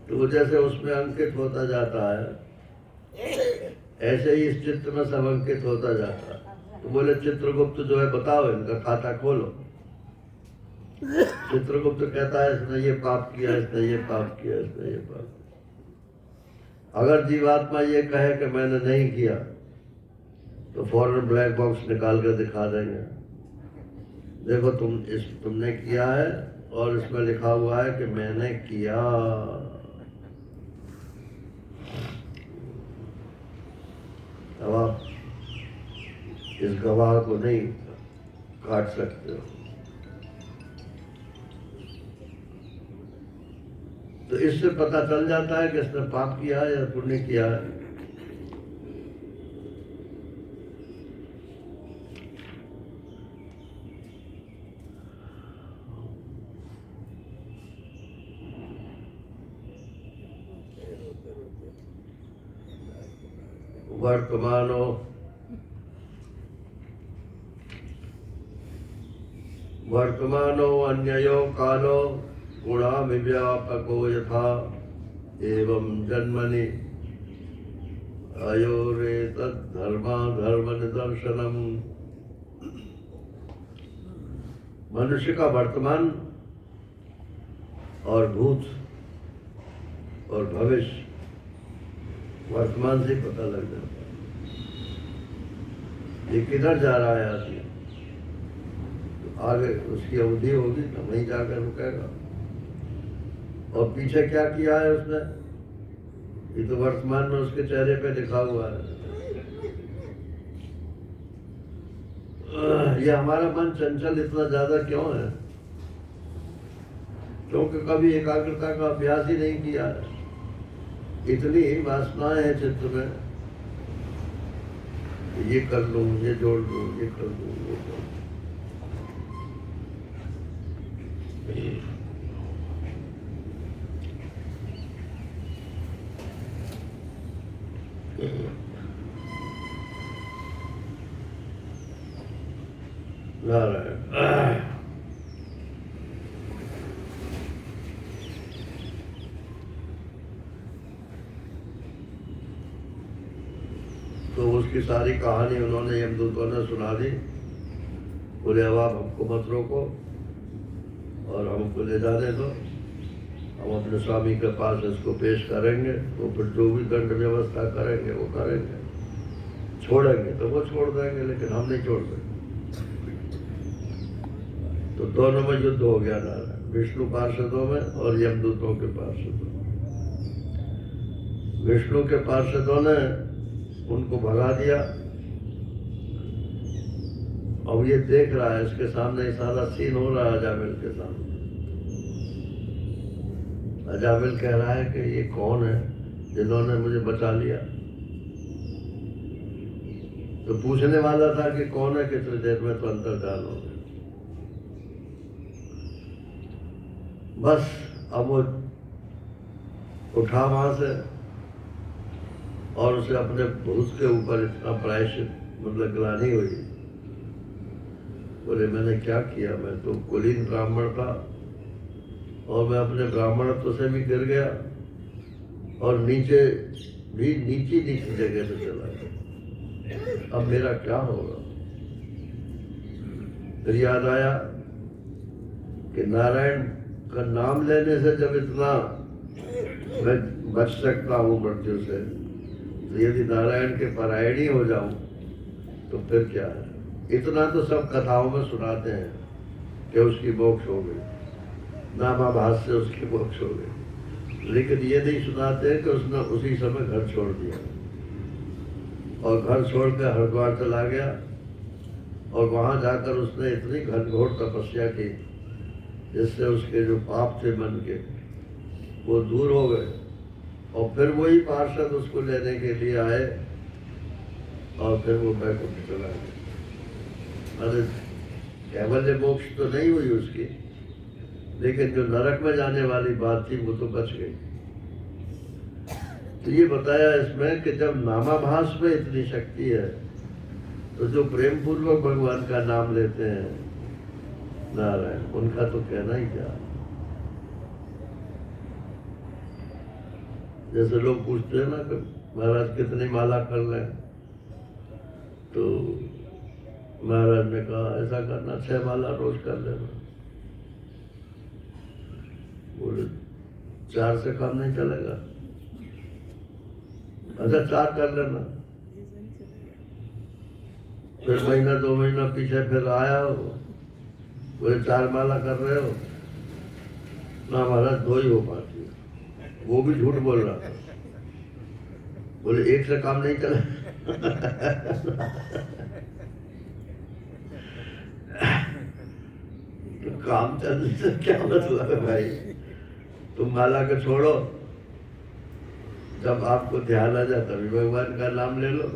तो जैसे उसमें अंकित होता जाता है, ऐसे ही इस चित्र में सब अंकित होता जाता है। तो बोले चित्रगुप्त जो है, बताओ इनका खाता खोलो। चित्रगुप्त कहता है इसने ये पाप किया, इसने ये पाप किया, इसने ये पाप किया। अगर जीवात्मा ये कहे कि मैंने नहीं किया, तो फौरन ब्लैक बॉक्स निकाल कर दिखा देंगे, देखो तुमने किया है और इसमें लिखा हुआ है कि मैंने किया। अब आप इस गवाह को नहीं काट सकते हो। तो इससे पता चल जाता है कि इसने पाप किया है या पुण्य किया है। वर्तमानो अन्ययो कालो गुणामिव्यापको यथा एवं जन्मनि अयोरेतद् धर्म निदर्शनम। मनुष्य का वर्तमान और भूत और भविष्य वर्तमान से पता लग जाता है। ये किधर जा रहा है आदमी, तो आगे उसकी अवधि होगी तो वहीं जाकर रुकेगा। और पीछे क्या किया है उसने, ये तो वर्तमान में उसके चेहरे पे लिखा हुआ है। ये हमारा मन चंचल इतना ज्यादा क्यों है? क्योंकि कभी एकाग्रता का अभ्यास ही नहीं किया है। इतनी वासनाएं हैं चित्त में, ये कर लूं, ये जोड़ लूं, ये कर लूं, ये कर लूं। नारायण। तो उसकी सारी कहानी उन्होंने यमदूतों ने सुना दी। बोले अब आप हमको मत रोको और हमको ले जाने दो, हम अपने स्वामी के पास इसको पेश करेंगे, तो फिर जो भी दंड व्यवस्था करेंगे वो करेंगे, छोड़ेंगे तो वो छोड़ देंगे, लेकिन हम नहीं छोड़ देंगे। तो दोनों में युद्ध हो गया नारायण, विष्णु पार्षदों में और यमदूतों के पार्षदों में। विष्णु के पार्षदों ने उनको भगा दिया। अब ये देख रहा है, इसके सामने सारा सीन हो रहा है अजामिल के सामने। अजामिल कह रहा है कि ये कौन है जिन्होंने मुझे बचा लिया। तो पूछने वाला था कि कौन है, कितनी देर में तो अंतर्धान हो गया। बस अब वो उठा वहां से और उसे अपने भूत के ऊपर इतना प्रायश्चित मतलब ग्लानि हुई। बोले मैंने क्या किया, मैं तो कुलीन ब्राह्मण था और मैं अपने ब्राह्मणत्व से भी गिर गया और नीचे भी नीची जगह पे चला गया। अब मेरा क्या होगा। फिर याद आया कि नारायण का नाम लेने से जब इतना मैं बच सकता हूँ मृत्यु से, तो यदि नारायण के परायणी हो जाऊं तो फिर क्या है। इतना तो सब कथाओं में सुनाते हैं कि उसकी मोक्ष हो गई, नामाभास से उसकी मोक्ष हो गई, लेकिन ये नहीं सुनाते कि उसने उसी समय घर छोड़ दिया और घर छोड़कर हरिद्वार चला गया और वहां जाकर उसने इतनी घनघोर तपस्या की जिससे उसके जो पाप थे मन के वो दूर हो गए। और फिर वही पार्षद उसको लेने के लिए आए और फिर वो बैकुंठ चला गया। अरे कैवल्य मोक्ष तो नहीं हुई उसकी, लेकिन जो नरक में जाने वाली बात थी वो तो बच गई। तो ये बताया इसमें कि जब नामाभास में इतनी शक्ति है तो जो प्रेम पूर्वक भगवान का नाम लेते हैं नारायण, उनका तो कहना ही क्या। जैसे लोग पूछते हैं ना कि महाराज कितनी माला कर लें, तो महाराज ने कहा ऐसा करना 6 माला रोज कर लेना। बोले 4 से कम नहीं चलेगा। अच्छा 4 कर लेना। फिर महीना 2 महीना पीछे फिर आया हो, बोले 4 माला कर रहे हो ना महाराज, 2 ही हो पाती है। वो भी झूठ बोल रहा था। बोले 1 से काम नहीं चले। तो काम चलने से क्या मतलब है भाई। तुम माला को छोड़ो, जब आपको ध्यान आ जाए तभी भगवान का नाम ले लो।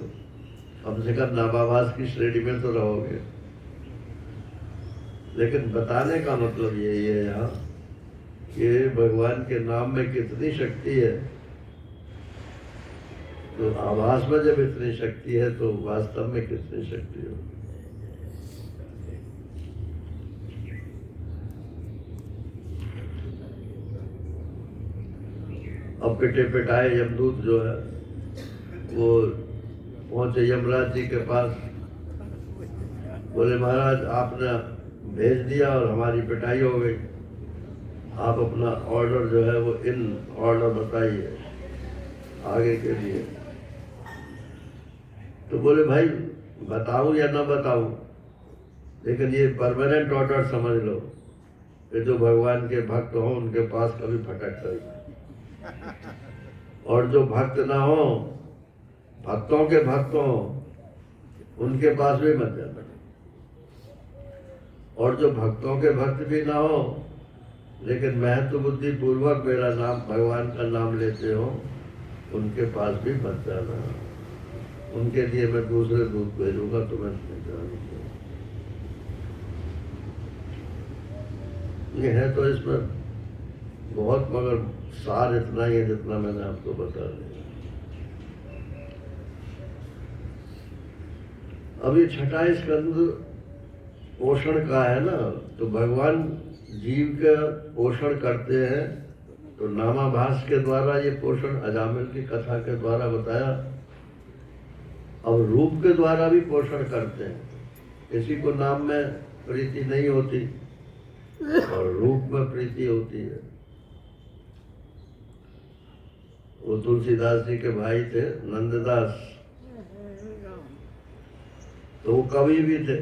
कम से कम नामाभास की श्रेणी में तो रहोगे। लेकिन बताने का मतलब यही है यहाँ कि भगवान के नाम में कितनी शक्ति है। तो आभास में जब इतनी शक्ति है तो वास्तव में कितनी शक्ति हो। अब पिटे पिटाए यमदूत जो है वो पहुंचे यमराज जी के पास। बोले महाराज आपने भेज दिया और हमारी पिटाई हो गई, आप अपना ऑर्डर जो है वो इन ऑर्डर बताइए आगे के लिए। तो बोले भाई बताऊं या ना बताऊं, लेकिन ये परमानेंट ऑर्डर समझ लो कि जो भगवान के भक्त हों उनके पास कभी भटक नहीं, और जो भक्त ना हो, भक्तों के भक्त हो, उनके पास भी मत जाना। और जो भक्तों के भक्त भी ना हो लेकिन महत्व बुद्धि पूर्वक मेरा नाम भगवान का नाम लेते हो, उनके पास भी मत जाना। उनके लिए मैं दूसरे दूत भेजूंगा, तुम्हें नहीं जाना। ये है तो इसमें बहुत, मगर सार इतना ही है जितना मैंने आपको बता दिया। अभी 6ठा स्कंद पोषण का है ना, तो भगवान जीव का पोषण करते हैं। तो नामाभास के द्वारा ये पोषण अजामिल की कथा के द्वारा बताया। अब रूप के द्वारा भी पोषण करते हैं। किसी को नाम में प्रीति नहीं होती और रूप में प्रीति होती है। वो तुलसीदास जी के भाई थे नंददास, तो वो कवि भी थे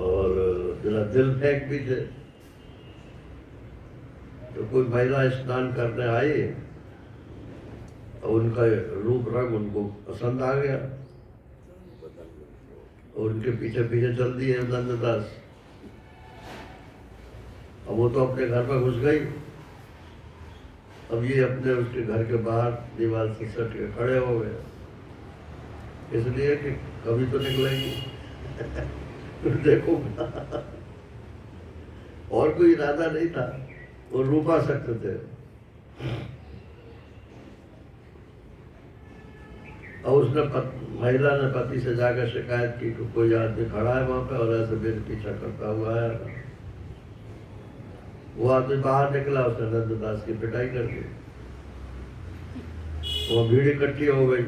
और जरा दिल फेंक भी थे। तो कोई महिला स्नान करने आई और उनका रूप रंग उनको पसंद आ गया और उनके पीछे पीछे चल दिए नंददास। अब वो तो अपने घर में घुस गई, अब ये अपने उसके घर के बाहर दीवार से सट के खड़े हो गए, इसलिए कि कभी तो निकलेंगी देखो और कोई इरादा नहीं था, वो रूपा सकते थे। और उसने महिला ने पति से जाकर शिकायत की कि कोई आदमी खड़ा है वहां पे और ऐसे मेरे पीछा करता हुआ आया। वो आदमी बाहर निकला, उसने नंददास की पिटाई कर दी। वो भीड़ इकट्ठी हो गई,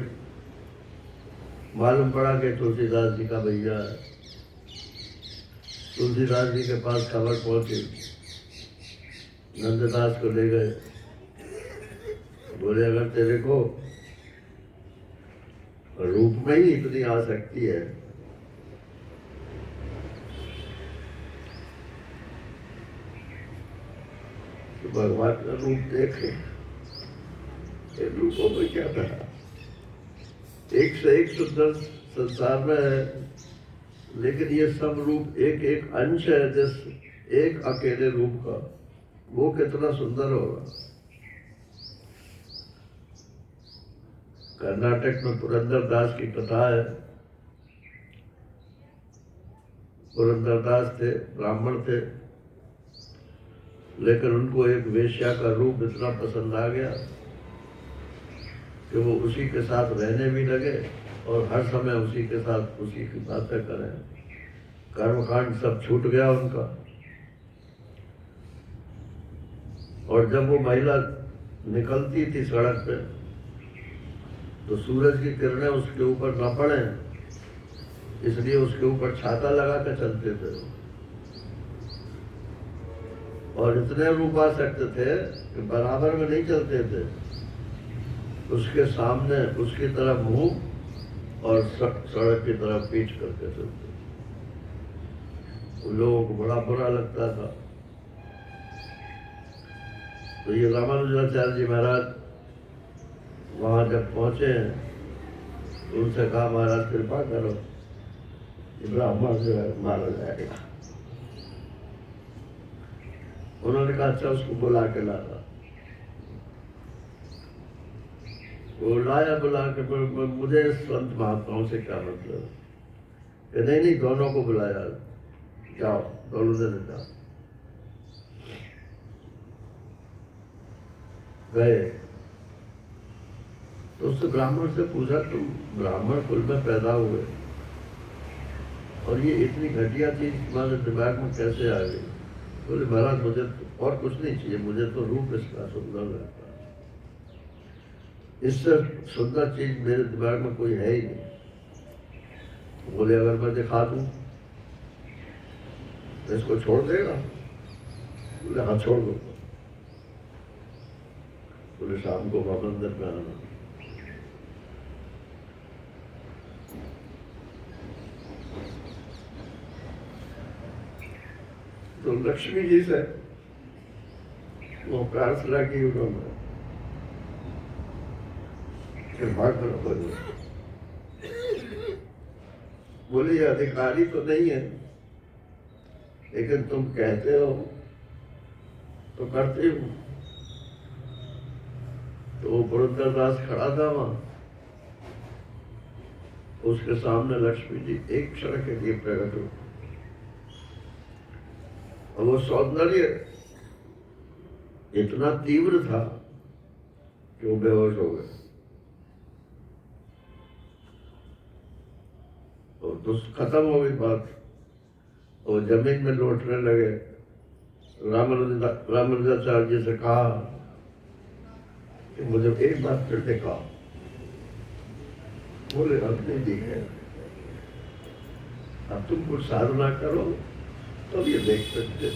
मालूम पड़ा कि तुलसीदास जी का भैया है। तुलसीदास जी के पास खबर पहुंची, नंददास को ले गए, बोले अगर तेरे को रूप में ही इतनी आसक्ति है तो भगवान का रूप देखे। रूपों में क्या था, एक से एक सुंदर संसार में है, लेकिन ये सब रूप एक एक अंश है जिस एक अकेले रूप का, वो कितना सुंदर होगा। कर्नाटक में पुरंदर दास की कथा है। पुरंदर दास थे, ब्राह्मण थे, लेकिन उनको एक वेश्या का रूप इतना पसंद आ गया कि वो उसी के साथ रहने भी लगे और हर समय उसी के साथ उसी की बातें करें। कर्मकांड सब छूट गया उनका। और जब वो महिला निकलती थी सड़क पे तो सूरज की किरणें उसके ऊपर न पड़े, इसलिए उसके ऊपर छाता लगा कर चलते थे और इतने रूप आ सकते थे कि बराबर में नहीं चलते थे, उसके सामने उसकी तरफ मुंह और सड़क की तरफ पीठ करके चलते। उन लोगों को बड़ा बुरा लगता था। तो ये रामानुजाचार्य जी महाराज वहां जब पहुंचे तो उनसे कहा महाराज कृपा करो, ब्राह्मण जो है मारा जाएगा। उन्होंने कहा अच्छा उसको बुला के लाना। वो लाया, बुला के, मुझे संत महात्माओं से क्या मतलब, नहीं नहीं दोनों को बुलाया, जाओ दोनों से जाओ। गए तो उससे ब्राह्मण से पूछा तुम ब्राह्मण कुल में पैदा हुए और ये इतनी घटिया चीज तुम्हारे दिमाग में कैसे आ गई? बोले महाराज मुझे तो और कुछ नहीं चाहिए, मुझे तो रूप इसका सुंदर लगता है, इससे सुंदर चीज मेरे दिमाग में कोई है ही नहीं। बोले अगर मैं दिखा दूं तो इसको छोड़ देगा? बोले हाँ छोड़ दो। बोले शाम को मंदिर में आना। तो लक्ष्मी जी से वो प्रार्थना की उन्होंने, कृपा करो बोले। बोले ये अधिकारी तो नहीं है, लेकिन तुम कहते हो तो करते हो। तो वो पुरंदरदास खड़ा था वहां, उसके सामने लक्ष्मी जी एक क्षण के लिए प्रकट हो और वो सौंदर्य इतना तीव्र था कि वो बेहोश हो गए। और तो खत्म हो गई बात और जमीन में लौटने लगे। रामानुजाचार्य जी से कहा कि मुझे एक बात फिर दिखाओ। बोले अब नहीं दिखे। अब तुम कुछ साधना करो तब ये देख सकते।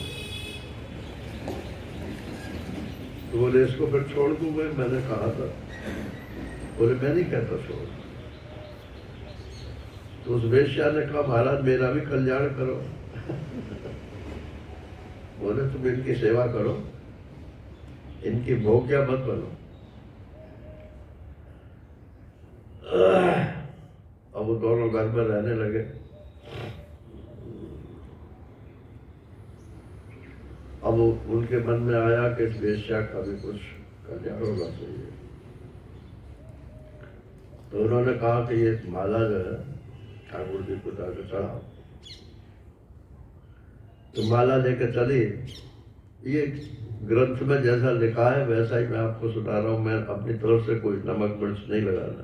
तो बोले इसको फिर छोड़ दूं मैं, मैंने कहा था। बोले मैं नहीं कहता छोड़। तो उस वेश्या ने कहा महाराज मेरा भी कल्याण करो। बोले तुम इनकी सेवा करो, इनकी भोग्या मत बनो। अब वो दोनों घर में रहने लगे। अब उनके मन में आया कि इस वेश्या का भी कुछ कल्याण होना चाहिए। तो उन्होंने कहा कि ये माला जो है ठाकुर जी को जाकर चढ़ाओ। तो माला लेकर चली। ये ग्रंथ में जैसा लिखा है वैसा ही मैं आपको सुना रहा हूँ। मैं अपनी तरफ से कोई नमक मिर्च नहीं लगाना।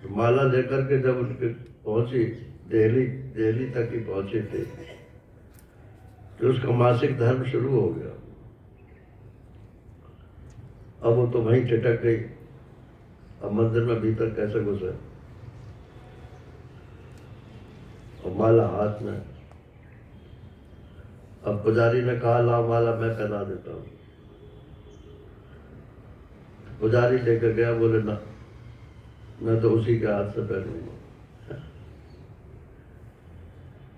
तो माला लेकर के जब उनके पहुंची, दिल्ली तक ही पहुंचे थे, तो उसका मासिक धर्म शुरू हो गया। अब वो तो वहीं टिटक गई। अब मंदिर में भीतर कैसे घुसे? और माला हाथ में। अब पुजारी ने कहा ला माला मैं पहना देता हूं। पुजारी लेकर गया। बोले ना, मैं तो उसी के हाथ से पहनूंगा।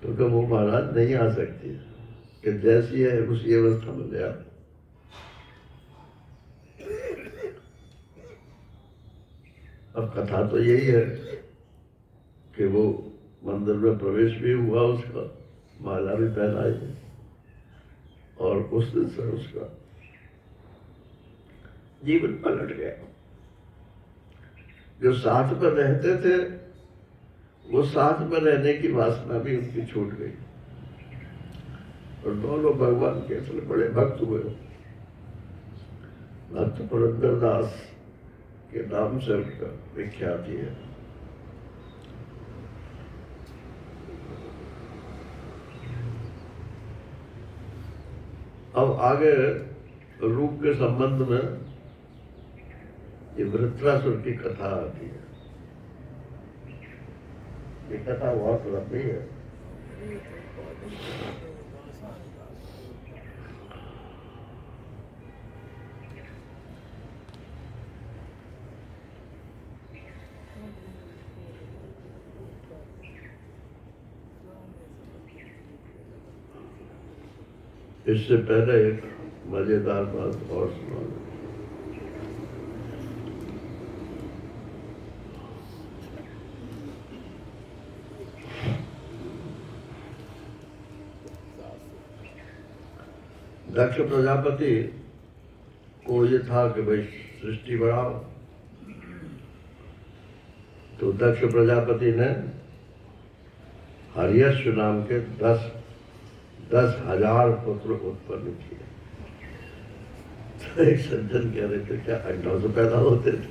तो कब वो महाराज नहीं आ सकती कि जैसी है उसी अवस्था में ले आ। अब कथा तो यही है कि वो मंदिर में प्रवेश भी हुआ, उसका माला भी पहनाई, और उस दिन से उसका जीवन पलट गया। जो साथ में रहते थे वो साथ में रहने की वासना भी उनकी छूट गई, और दोनों भगवान के असले बड़े भक्त हुए। भक्त पुरंदर दास के नाम से उनका विख्याति है। अब आगे रूप के संबंध में ये वृत्रासुर की कथा आती है। ये कथा बहुत लंबी है। इससे पहले एक मजेदार बात और सुना। दक्ष प्रजापति को ये था कि भाई सृष्टि बढ़ाओ। तो दक्ष प्रजापति ने हर्यश्व नाम के 10,000 पुत्र उत्पन्न किए। तो एक सज्जन कह रहे थे क्या अंडों से पैदा होते थे?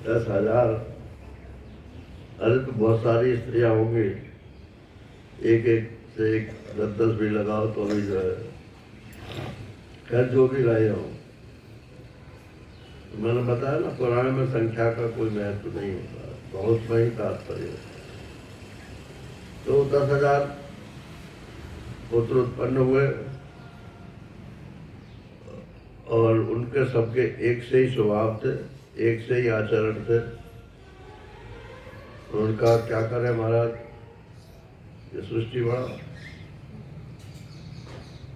10,000। अरे तो बहुत सारी स्त्रियां होंगी, एक एक से एक 10-10 भी लगाओ तो भी जो है। खैर जो भी रहे हो, तो मैंने बताया ना पुराण में संख्या का कोई महत्व नहीं होता, बहुत में ही तात्पर्य। तो 10,000 पुत्र उत्पन्न हुए, और उनके सबके एक से ही स्वभाव थे, एक से ही आचरण थे। उनका क्या करे महाराज, ये सृष्टि बढ़ा।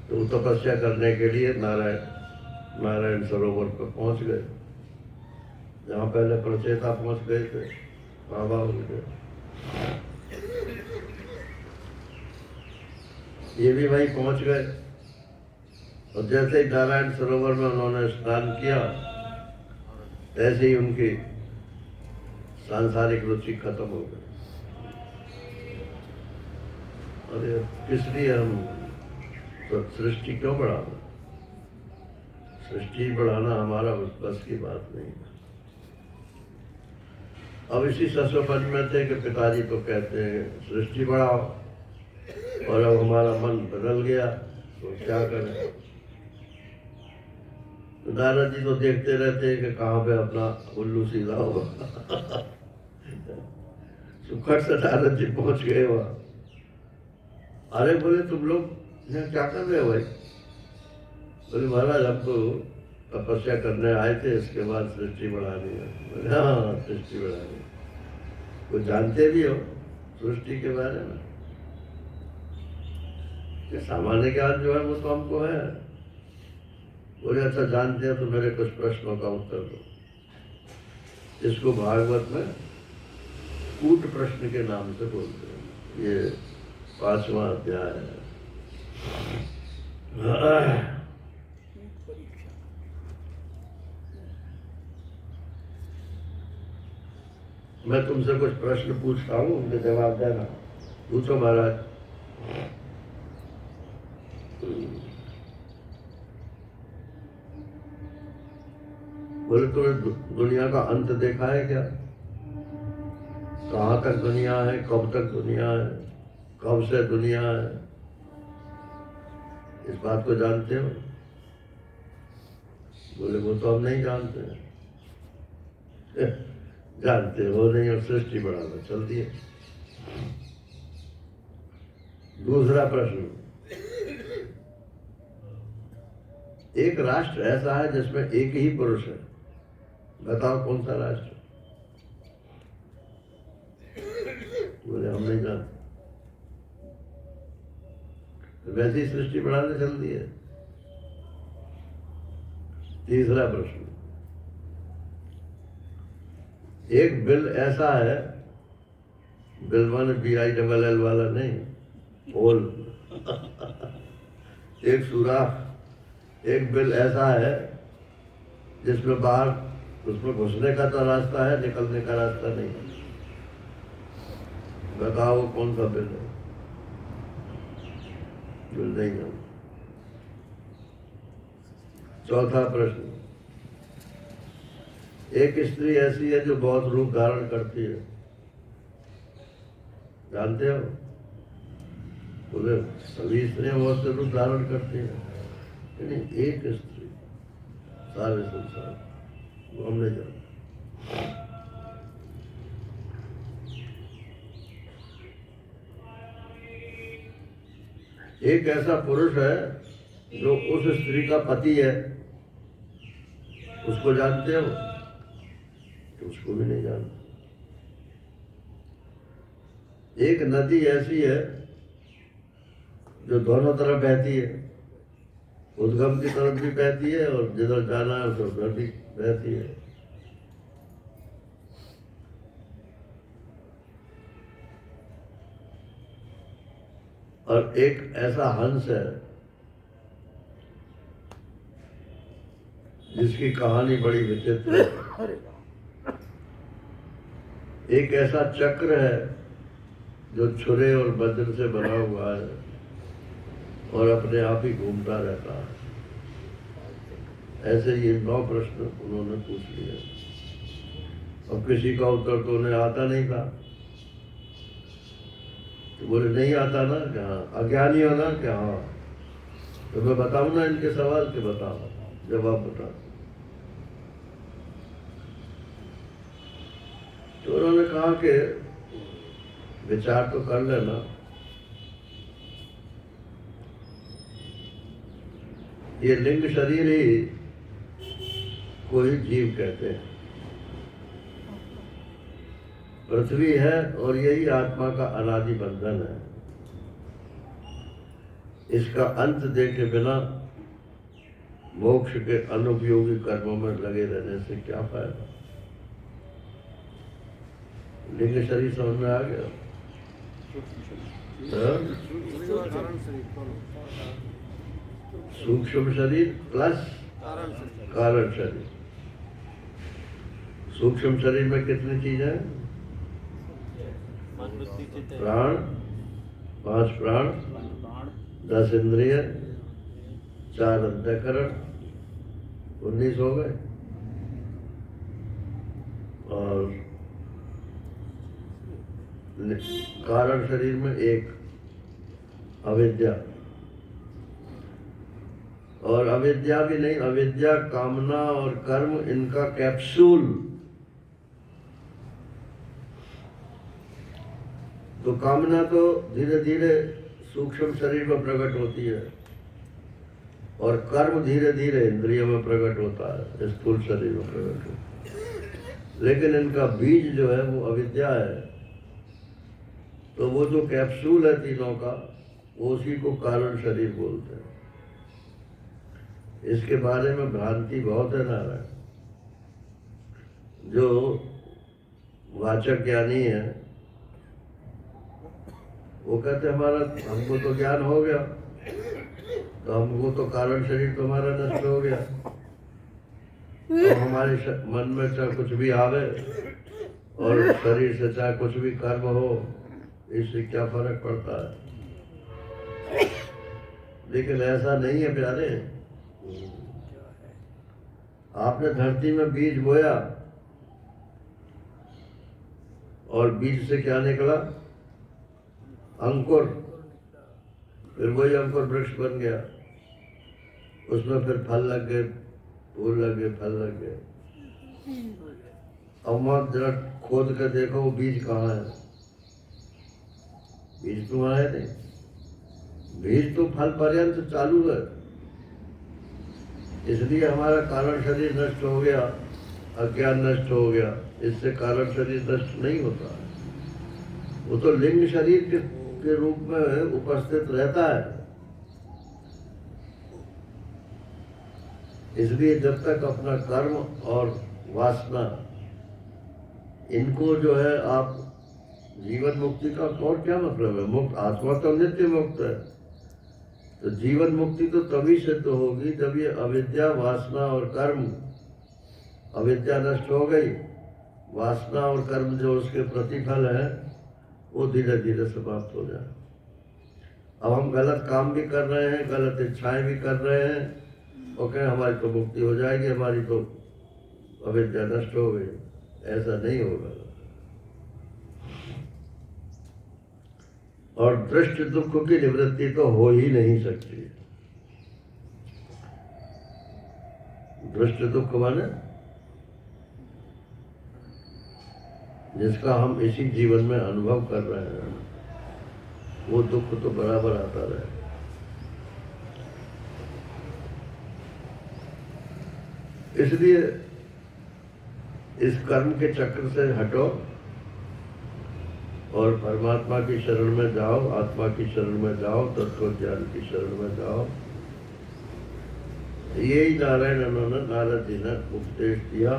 तो तपस्या करने के लिए नारायण सरोवर पर पहुंच गए, जहाँ पहले प्रचेता पहुंच गए थे बाबा उनके। ये भी वहीं पहुंच गए, और जैसे ही नारायण सरोवर में उन्होंने स्नान किया, तैसे ही उनकी सांसारिक रुचि खत्म हो गई। अरे किस लिए हम तो सृष्टि क्यों बढ़ाना? सृष्टि बढ़ाना हमारा बस की बात नहीं है। अब इसी ससोपन में थे कि पिताजी तो कहते हैं सृष्टि बढ़ाओ, और अब हमारा मन बदल गया तो क्या करें? तो नारद जी तो देखते रहते हैं कि कहाँ पे अपना उल्लू सीधा होगा। सुखट से नारद जी पहुंच गए वहां। अरे बोले तुम लोग यहाँ क्या कर रहे हो भाई? बोले महाराज हम तो तपस्या करने आए थे, इसके बाद सृष्टि बढ़ानी है। बोले हाँ सृष्टि बढ़ानी है। वो जानते भी हो सृष्टि के बारे में? कि सामान्य ज्ञान जो है वो तो हमको है। बोले अच्छा जानते हैं तो मेरे कुछ प्रश्नों का उत्तर दो। इसको भागवत में कूट प्रश्न के नाम से बोलते हैं। ये 5वां अध्याय है। मैं तुमसे कुछ प्रश्न पूछता हूँ, उनके जवाब देना। पूछो महाराज। बोले तुमने दुनिया का अंत देखा है क्या? कहाँ तक दुनिया है, कब तक दुनिया है, कब से दुनिया है, इस बात को जानते हो? बोले वो तो हम नहीं जानते हैं। जानते हो नहीं और सृष्टि बढ़ाना चलती है। दूसरा प्रश्न, एक राष्ट्र ऐसा है जिसमें एक ही पुरुष है, बताओ कौन सा राष्ट्र? बोले हम नहीं जानते। वैसी सृष्टि बढ़ाने चलती है। तीसरा प्रश्न, एक बिल ऐसा है, बिल माने BILL वाला नहीं, होल। एक सुराख, एक बिल ऐसा है जिसमें बाहर उसमें घुसने का तो रास्ता है, निकलने का रास्ता नहीं है। बताओ वो कौन सा बिल है? बिल नहीं है। चौथा प्रश्न, एक स्त्री ऐसी है जो बहुत रूप धारण करती है, जानते हो? बोले सभी स्त्रियां बहुत से रूप धारण करती हैं, लेकिन एक स्त्री सारे संसार, वो हम नहीं जानते। एक ऐसा पुरुष है जो उस स्त्री का पति है, उसको जानते हो? तो उसको भी नहीं जानते। एक नदी ऐसी है जो दोनों तरफ बहती है, उद्गम की तरफ भी बहती है और जिधर जाना है उधर भी बहती है। और एक ऐसा हंस है जिसकी कहानी बड़ी विचित्र है। एक ऐसा चक्र है जो छुरे और वज्र से बना हुआ है और अपने आप ही घूमता रहता है। ऐसे ये 9 प्रश्न उन्होंने पूछ लिए। अब किसी का उत्तर तो उन्हें आता नहीं था, तो बोले नहीं आता ना? क्या अज्ञानी हो ना? क्या? तो मैं बताऊं ना इनके सवाल के? बताओ, जवाब बताओ। तो उन्होंने कहा कि विचार तो कर लेना, ये लिंग शरीर ही कोई जीव कहते हैं। पृथ्वी है और यही आत्मा का अनादि बंधन है। इसका अंत देखे बिना मोक्ष के अनुपयोगी कर्मों में लगे रहने से क्या फायदा? लिंग शरीर समझ में आ गया? सूक्ष्म शरीर प्लस कारण शरीर। सूक्ष्म शरीर में कितनी चीजें हैं? प्राण, 5 प्राण, 10 इंद्रिय, 4 अंतःकरण, 19 हो गए। और कारण शरीर में 1 अविद्या, और अविद्या भी नहीं, अविद्या, कामना और कर्म, इनका कैप्सूल। तो कामना तो धीरे धीरे सूक्ष्म शरीर में प्रकट होती है और कर्म धीरे धीरे इंद्रियों में प्रकट होता है, स्थूल शरीर में प्रकट होता है। लेकिन इनका बीज जो है वो अविद्या है। तो वो जो कैप्सूल है तीनों का, वो उसी को कारण शरीर बोलते हैं। इसके बारे में भ्रांति बहुत है नारायण। जो वाचक ज्ञानी है वो कहते हमारा, हमको तो ज्ञान हो गया, तो हमको तो कारण शरीर तुम्हारा नष्ट हो गया। तो हमारे मन में चाहे कुछ भी आवे और शरीर से चाहे कुछ भी कर्म हो, इससे क्या फर्क पड़ता है। लेकिन ऐसा नहीं है प्यारे। आपने धरती में बीज बोया और बीज से क्या निकला? अंकुर। फिर वही अंकुर वृक्ष बन गया, उसमें फिर फल लग गए, फूल लग गए, फल लग गए। अब मत जरा खोद कर देखो वो बीज कहाँ है। बीज तो वहाँ है नहीं, बीज तो फल पर्यंत चालू है। इसलिए हमारा कारण शरीर नष्ट हो गया, अज्ञान नष्ट हो गया। इससे कारण शरीर नष्ट नहीं होता। वो तो लिंग शरीर के रूप में उपस्थित रहता है। इसलिए जब तक अपना कर्म और वासना, इनको जो है आप, जीवन मुक्ति का और क्या मतलब है? मुक्त आत्मा तो नित्य मुक्त है। तो जीवन मुक्ति तो तभी सिद्ध होगी जब ये अविद्या, वासना और कर्म, अविद्या नष्ट हो गई, वासना और कर्म जो उसके प्रतिफल है वो धीरे धीरे समाप्त हो जाए। अब हम गलत काम भी कर रहे हैं, गलत इच्छाएं भी कर रहे हैं, और कहें हमारी तो मुक्ति हो जाएगी, हमारी तो अविद्या नष्ट हो गई। ऐसा नहीं होगा। और दृष्ट दुख की निवृत्ति तो हो ही नहीं सकती। दृष्ट दुख माने जिसका हम इसी जीवन में अनुभव कर रहे हैं, वो दुख तो बराबर आता रहे। इसलिए इस कर्म के चक्र से हटो और परमात्मा की शरण में जाओ, आत्मा की शरण में जाओ, तत्व ज्ञान की शरण में जाओ। यही नारायण उन्होंने नारद जी ने उपदेश दिया।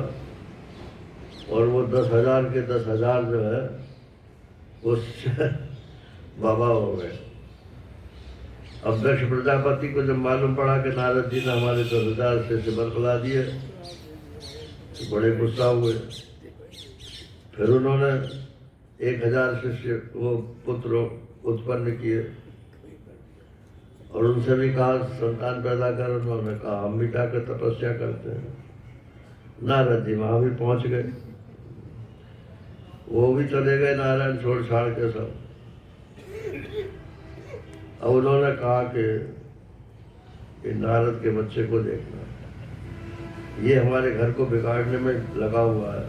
और वो 10,000 के 10,000 जो है उससे बाबा हो गए। अब दक्ष प्रजापति को जब मालूम पड़ा कि नारद जी ने हमारे 10,000 से सिमर बुला दिए, तो बड़े गुस्सा हुए। फिर उन्होंने 1,000 शिष्य वो पुत्र उत्पन्न किए और उनसे भी कहा संतान पैदा कर। उन्होंने कहा हम भी जाकर तपस्या करते हैं। नारद जी वहां भी पहुंच गए, वो भी चले गए नारायण छोड़ छाड़ के सब। अब उन्होंने कहा कि नारद के बच्चे को देखना, ये हमारे घर को बिगाड़ने में लगा हुआ है।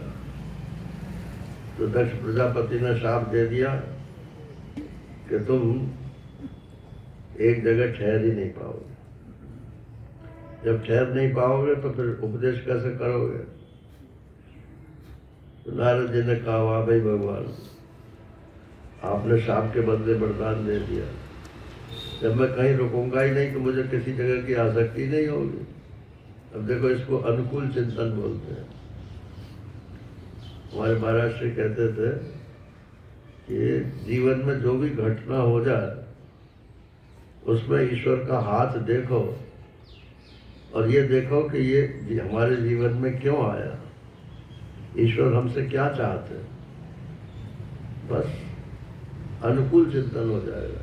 तो दक्ष प्रजापति ने शाप दे दिया कि तुम एक जगह ठहर ही नहीं पाओगे। जब ठहर नहीं पाओगे तो फिर उपदेश कैसे करोगे? तो नारद जी ने कहा वाह भाई भगवान, आपने शाप के बदले वरदान दे दिया। जब मैं कहीं रुकूंगा ही नहीं तो मुझे किसी जगह की आसक्ति नहीं होगी। अब देखो, इसको अनुकूल चिंतन बोलते हैं। हमारे महाराज श्री कहते थे कि जीवन में जो भी घटना हो जाए उसमें ईश्वर का हाथ देखो और ये देखो कि ये हमारे जीवन में क्यों आया, ईश्वर हमसे क्या चाहते हैं। बस अनुकूल चिंतन हो जाएगा।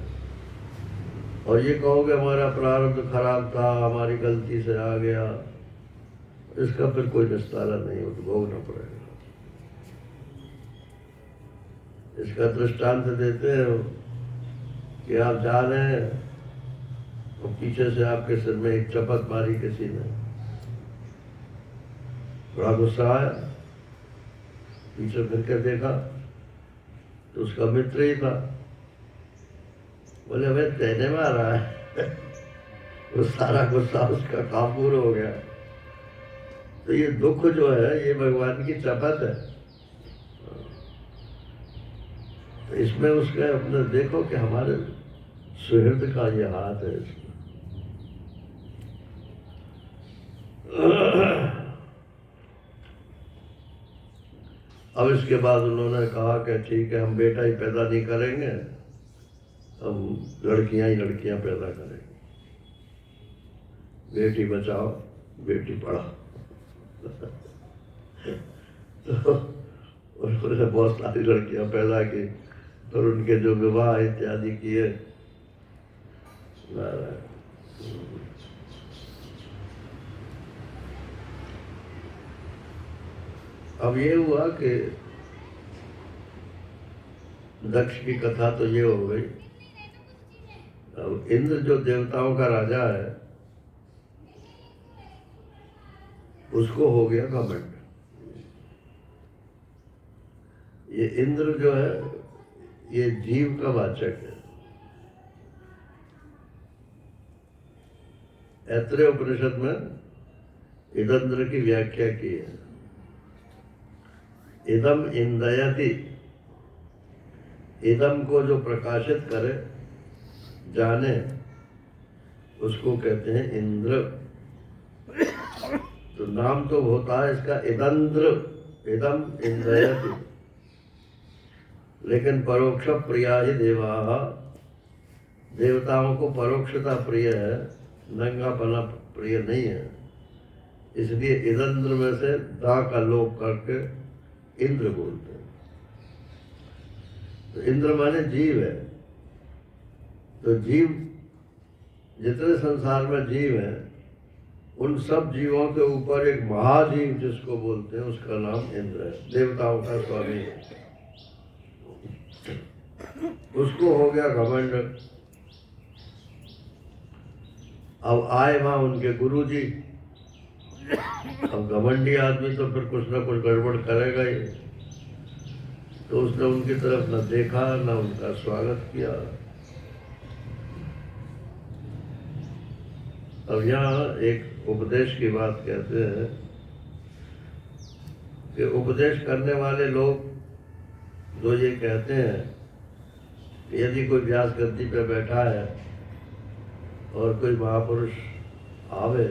और ये कहोगे हमारा प्रारब्ध खराब था, हमारी गलती से आ गया, इसका फिर कोई निस्तारा नहीं हो, तो भोगना पड़ेगा। इसका दृष्टांत देते हैं कि आप जा रहे हैं और पीछे से आपके सिर में एक चपत मारी किसी ने, बड़ा गुस्सा आया, पीछे फिर के देखा तो उसका मित्र ही था। बोले भाई तेने मारा है। वो सारा गुस्सा उसका काबू हो गया। तो ये दुख जो है ये भगवान की चपत है। तो इसमें उसके अपने देखो कि हमारे सुहृद का ये हाथ है इसमें। अब इसके बाद उन्होंने कहा कि ठीक है, हम बेटा ही पैदा नहीं करेंगे, हम लड़कियां पैदा करेंगे। बेटी बचाओ बेटी पढ़ाओ। तो उन्होंने बहुत सारी लड़कियां पैदा की और उनके जो विवाह इत्यादि किए। अब ये हुआ कि दक्ष की कथा तो ये हो गई। अब इंद्र जो देवताओं का राजा है उसको हो गया घमंड। ये इंद्र जो है ये जीव का वाचक है। ऐत्रेय उपनिषद में इदंद्र की व्याख्या की है। इदम इंदयति, इदम को जो प्रकाशित करे जाने उसको कहते हैं इंद्र। तो नाम तो होता है इसका इदंद्र, इदम इंदयति, लेकिन परोक्ष प्रिया ही देवा, देवताओं को परोक्षता प्रिय है, नंगापना प्रिय नहीं है। इसलिए इदंद्र में से दा का लोप करके इंद्र बोलते हैं। तो इंद्र माने जीव है। तो जीव जितने संसार में जीव हैं उन सब जीवों के ऊपर एक महाजीव जिसको बोलते हैं उसका नाम इंद्र है, देवताओं का स्वामी है। उसको हो गया घमंड। अब आए वहां उनके गुरुजी। अब घमंडी आदमी तो फिर कुछ ना कुछ गड़बड़ करेगा ही। तो उसने उनकी तरफ न देखा न उनका स्वागत किया। अब यहाँ एक उपदेश की बात कहते हैं कि उपदेश करने वाले लोग जो ये कहते हैं कि यदि कोई व्यास गद्दी पे बैठा है और कोई महापुरुष आवे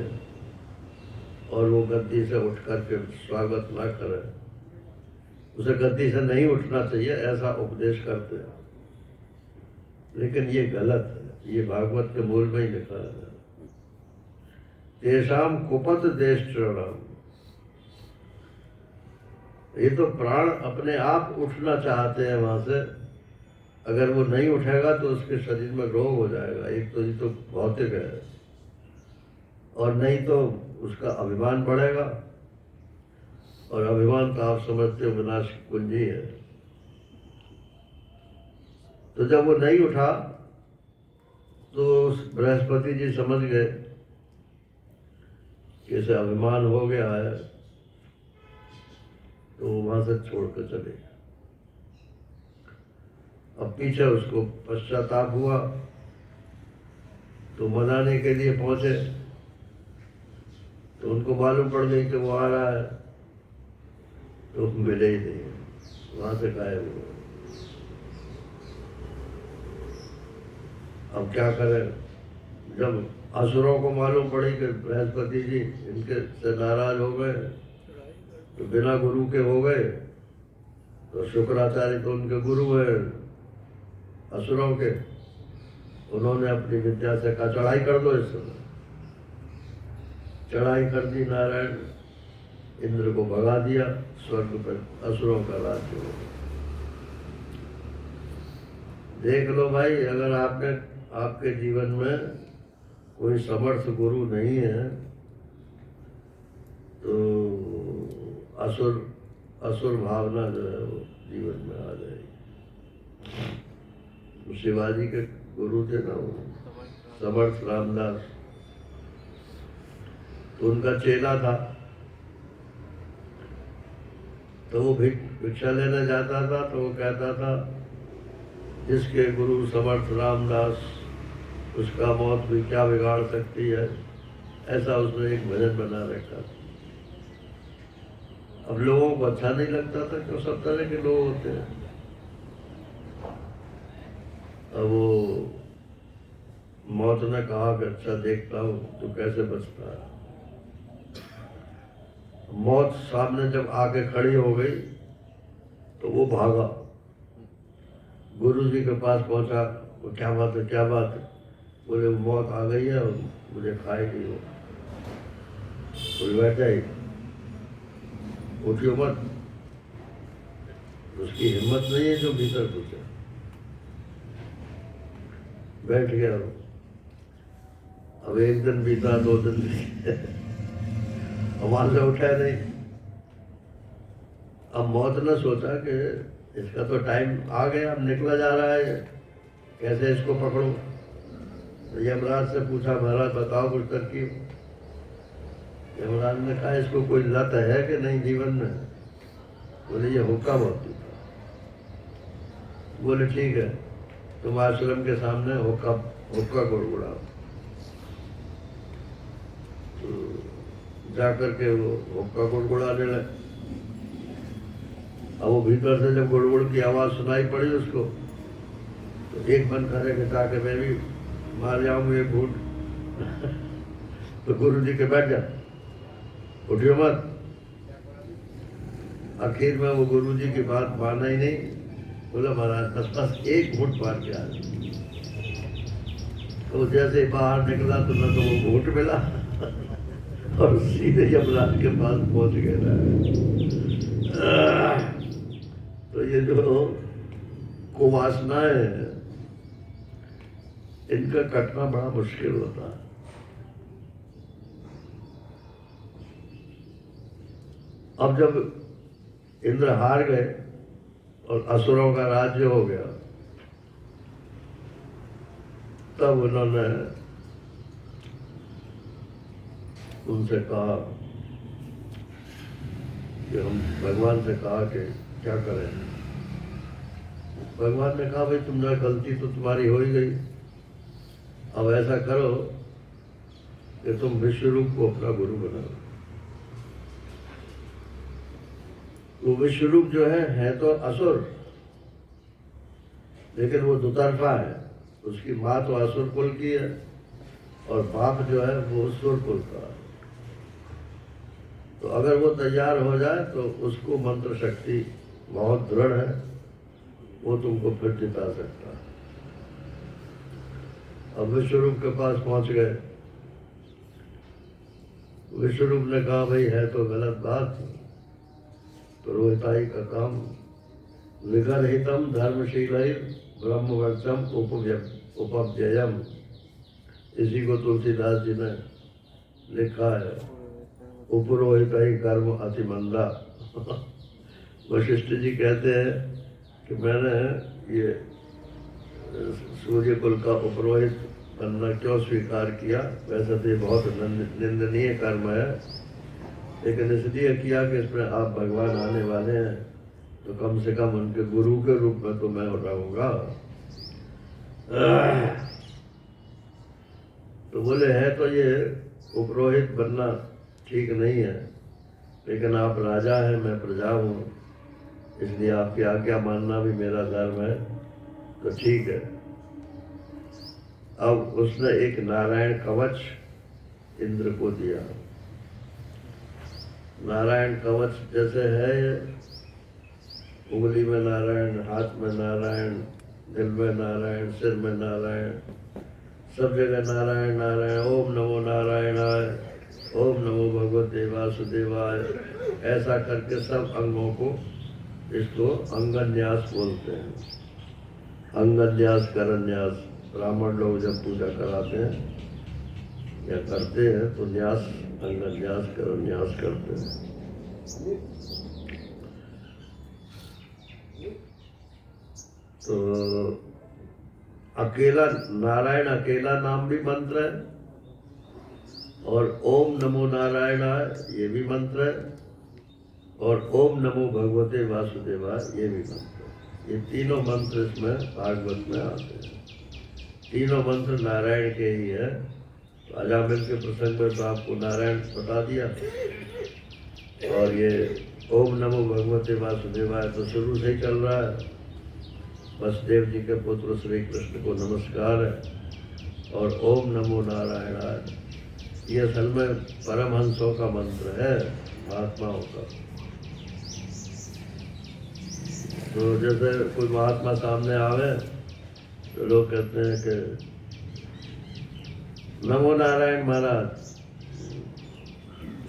और वो गद्दी से उठ करके स्वागत ना करे, उसे गद्दी से नहीं उठना चाहिए, ऐसा उपदेश करते हैं। लेकिन ये गलत है। ये भागवत के मूल में ही लिखा है, तेषाम कुपत देष्टृणाम। ये तो प्राण अपने आप उठना चाहते हैं वहां से, अगर वो नहीं उठेगा तो उसके शरीर में रोग हो जाएगा। एक तो ये तो भौतिक है, और नहीं तो उसका अभिमान बढ़ेगा, और अभिमान तो आप समझते हो विनाश की कुंजी है। तो जब वो नहीं उठा तो बृहस्पति जी समझ गए कि इसे अभिमान हो गया है, तो वहां से छोड़कर चले गए। अब पीछे उसको पश्चाताप हुआ तो मनाने के लिए पहुंचे, तो उनको मालूम पड़ गई कि वो आ रहा है, तो मिले ही नहीं, वहां से गायब हुआ। अब क्या करें? जब असुरों को मालूम पड़ी कि बृहस्पति जी इनके से नाराज हो गए, तो बिना गुरु के हो गए, तो शुक्राचार्य तो उनके गुरु है असुरों के, उन्होंने अपनी विद्या से कहा चढ़ाई कर दो इस समय। चढ़ाई कर दी, नारायण इंद्र को भगा दिया, स्वर्ग पर असुरों का राज्य हो गया। देख लो भाई, अगर आपके जीवन में कोई समर्थ गुरु नहीं है तो असुर भावना जो है वो जीवन में आ जाएगी। शिवाजी के गुरु थे ना, वो समर्थ रामदास, तो उनका चेला था। तो वो भिक्षा लेने जाता था तो वो कहता था, जिसके गुरु समर्थ रामदास, उसका मौत भी क्या बिगाड़ सकती है। ऐसा उसने एक भजन बना रखा था। अब लोगों को अच्छा नहीं लगता था, क्यों सब तरह के लोग होते हैं। अब वो मौत ने कहा कि अच्छा देखता हूँ तो कैसे बचता है। मौत सामने जब आके खड़ी हो गई तो वो भागा, गुरु जी के पास पहुंचा। वो क्या बात है, क्या बात है? बोले वो मौत आ गई है और मुझे खाएगी वो। बोले बैठा ही, उठियो मत। उसकी हिम्मत नहीं है जो भीतर घुसे। बैठ गया वो। अब एक दिन बीता, 2 दिन बीते, वहां से उठा नहीं। अब मौत ने सोचा कि इसका तो टाइम आ गया, अब निकला जा रहा है, कैसे इसको पकड़ूं। तो यमराज से पूछा, महाराज बताओ कुछ तरकीब। यमराज ने कहा, इसको कोई लत है कि नहीं जीवन में? बोले ये हुक्का बहुत पीता। बोले ठीक है, तुम आश्रम के सामने हुक्का गुड़गुड़ाओ। तो जाकर के वो हुक्का गुड़गुड़ाने लगे। अब वो भीतर से जब गुड़गुड़ की आवाज सुनाई पड़ी उसको, तो एक मन करे कि ताकि मैं भी मार जाऊं एक घूट। तो गुरु जी के बैठ जा, उठियो मत। आखिर में वो गुरु जी की बात माना ही नहीं। बोला महाराज बस एक घूट मार के आ। तो जैसे बाहर निकला तो न तो वो घूट मिला और सीधे यमराज के पास पहुंच गया। तो ये जो कुवासनाएं हैं, इनका कटना बड़ा मुश्किल होता है। अब जब इंद्र हार गए और असुरों का राज्य हो गया, तब उन्होंने उनसे कहा कि हम भगवान से कहा कि क्या करें। भगवान ने कहा, भाई तुमने गलती तो तुम्हारी हो ही गई, अब ऐसा करो कि तुम विश्वरूप को अपना गुरु बनाओ। वो विश्वरूप जो है तो असुर, लेकिन वो दुतरफा है। उसकी माँ तो असुर कुल की है और बाप जो है वो सुर कुल का है। तो अगर वो तैयार हो जाए तो उसको मंत्र शक्ति बहुत दृढ़ है, वो तुमको फिर जिता सकता है। अब विश्वरूप के पास पहुंच गए। विश्वरूप ने कहा, भाई है तो गलत बात, पुरोहिताई का काम, विगरहितम धर्मशील ब्रह्मवर्चम उपव्ययम। इसी को तुलसीदास जी ने लिखा है, उपरोहिताई कर्म अति मंदा। वशिष्ठ जी कहते हैं कि मैंने ये सूर्य कुल का उपरोहित बनना क्यों स्वीकार किया। वैसे तो ये बहुत निंदनीय कर्म है, लेकिन इसलिए किया कि इसमें आप भगवान आने वाले हैं, तो कम से कम उनके गुरु के रूप में तो मैं रहूंगा। तो बोले है तो ये उपरोहित बनना ठीक नहीं है, लेकिन आप राजा हैं, मैं प्रजा हूँ, इसलिए आपकी आज्ञा मानना भी मेरा धर्म है, तो ठीक है। अब उसने एक नारायण कवच इंद्र को दिया। नारायण कवच जैसे है, उंगली में नारायण, हाथ में नारायण, दिल में नारायण, सिर में नारायण, सब जगह नारायण नारायण। ओम नमो नारायणाय, ओम नमो भगवते वासुदेवाय। ऐसा करके सब अंगों को, इसको अंगन्यास बोलते हैं। अंगन्यास करन्यास, ब्राह्मण लोग जब पूजा कराते हैं या करते हैं तो न्यास, अंगन्यास करन्यास करते हैं। तो अकेला नारायण, अकेला नाम भी मंत्र है, और ओम नमो नारायणाय ये भी मंत्र है, और ओम नमो भगवते वासुदेवाय ये भी मंत्र है। ये तीनों मंत्र इसमें भागवत में आते हैं। तीनों मंत्र नारायण के ही है। अजामिल के प्रसंग में तो आपको नारायण बता दिया, और ये ओम नमो भगवते वासुदेवाय तो शुरू से ही चल रहा है। वसुदेव जी के पुत्र श्री कृष्ण को नमस्कार है। और ओम नमो नारायणाय ये असल में परमहंसों का मंत्र है, महात्माओं का। तो जैसे कोई महात्मा सामने आवे तो लोग कहते हैं कि नमो नारायण महाराज,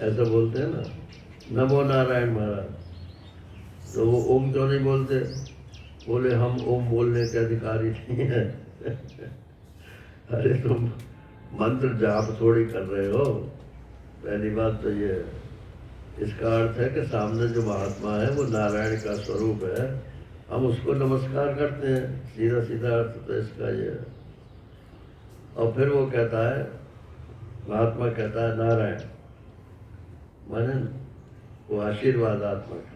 ऐसा बोलते हैं ना, नमो नारायण महाराज। तो वो ओम क्यों नहीं बोलते? बोले हम ओम बोलने के अधिकारी नहीं है। अरे तुम मंत्र जाप थोड़ी कर रहे हो। पहली बात तो ये, इसका अर्थ है कि सामने जो महात्मा है वो नारायण का स्वरूप है, हम उसको नमस्कार करते हैं। सीधा सीधा अर्थ तो इसका ये है। और फिर वो कहता है, महात्मा कहता है नारायण, माने वो आशीर्वादात्मक है।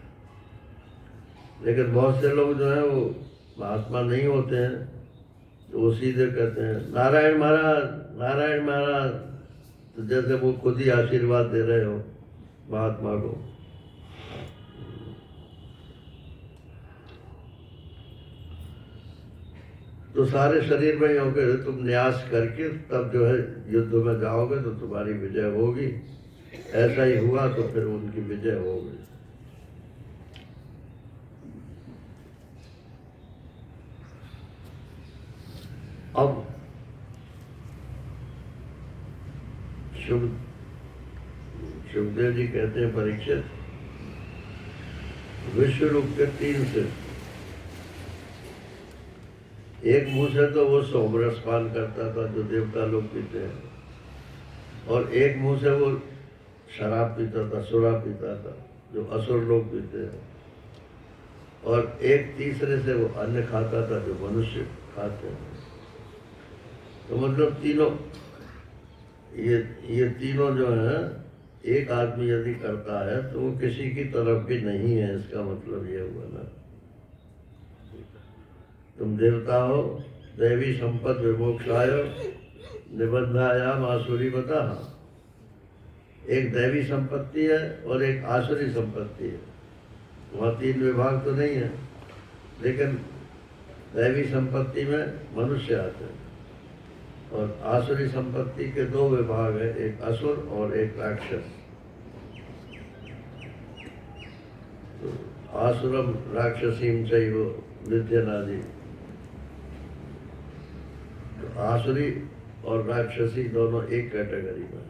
लेकिन बहुत से लोग जो है वो महात्मा नहीं होते हैं, तो वो सीधे कहते हैं नारायण महाराज, नारायण महाराज। तो जैसे वो खुद ही आशीर्वाद दे रहे हो महात्मा को। तो सारे शरीर में होकर तुम न्यास करके तब जो है युद्ध में जाओगे तो तुम्हारी विजय होगी। ऐसा ही हुआ तो फिर उनकी विजय हो गई। अब शुभदेव जी कहते हैं परीक्षित, विश्व रूप के 3 से, एक मुंह से तो वो सोमरस पान करता था जो देवता लोग पीते हैं, और एक मुंह से वो शराब पीता था, सुरा पीता था जो असुर लोग पीते हैं, और एक तीसरे से वो अन्न खाता था जो मनुष्य खाते हैं। तो मतलब तीनों, ये तीनों जो है एक आदमी यदि करता है तो वो किसी की तरफ भी नहीं है। इसका मतलब ये हुआ ना, तुम देवता हो, दैवी संपद विमोक्षाय निबंधायाम आसुरी बता। एक दैवी संपत्ति है और एक आसुरी संपत्ति है। वहाँ 3 विभाग तो नहीं है, लेकिन दैवी संपत्ति में मनुष्य आते हैं, और आसुरी संपत्ति के 2 विभाग है, एक असुर और एक राक्षस। तो आसुरम राक्षसीम चैव विद्यनादि। तो आसुरी और राक्षसी दोनों एक कैटेगरी में है।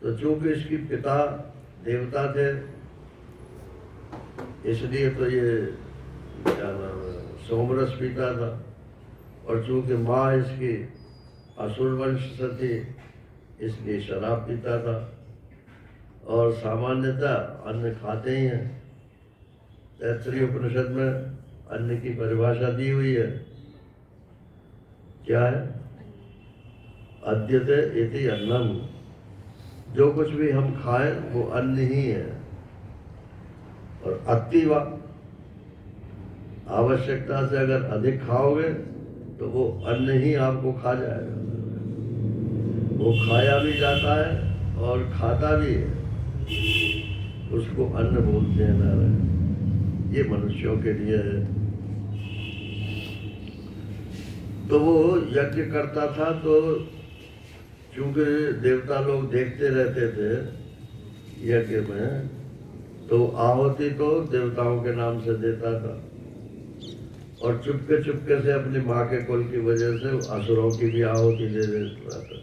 तो चूंकि इसकी पिता देवता थे, इसलिए तो ये क्या नाम है, सोमरस पीता था। और चूंकि माँ इसकी असुर वंश से थी, इसलिए शराब पीता था। और सामान्यतः अन्न खाते ही हैं। तैत्तरीय उपनिषद में अन्न की परिभाषा दी हुई है, क्या है? अद्यते इति अन्नम। जो कुछ भी हम खाएं वो अन्न ही है। और अति आवश्यकता से अगर अधिक खाओगे तो वो अन्न ही आपको खा जाएगा। वो खाया भी जाता है और खाता भी है, उसको अन्न बोलते हैं नारायण। ये मनुष्यों के लिए है। तो वो यज्ञ करता था, तो चूंकि देवता लोग देखते रहते थे यज्ञ में, तो आहुति तो देवताओं के नाम से देता था, और चुपके चुपके से अपनी माँ के कुल की वजह से असुरों की भी आहुति दे देता था।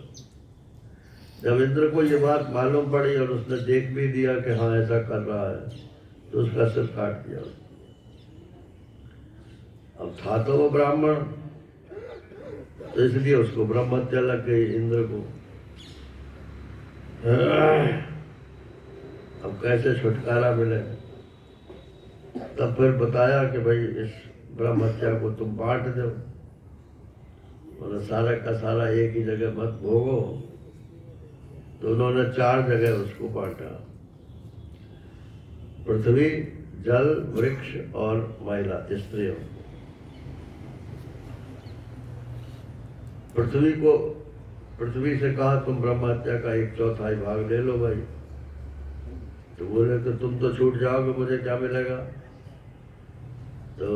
जब इंद्र को ये बात मालूम पड़ी और उसने देख भी दिया कि हाँ ऐसा कर रहा है, तो उसका सिर काट दिया। अब था तो वो ब्राह्मण, तो इसलिए उसको ब्रह्म हत्या लग गई इंद्र को। अब कैसे छुटकारा मिले? तब फिर बताया कि भाई इस ब्रह्म हत्या को तुम बांट दो। मतलब सारा का सारा एक ही जगह मत भोगो। तो उन्होंने 4 जगह उसको बांटा, पृथ्वी, जल, वृक्ष और महिला स्त्रियों। पृथ्वी से कहा तुम ब्रह्म हत्या का 1/4 भाग ले लो भाई। तो बोले तो तुम तो छूट जाओगे, मुझे क्या मिलेगा? तो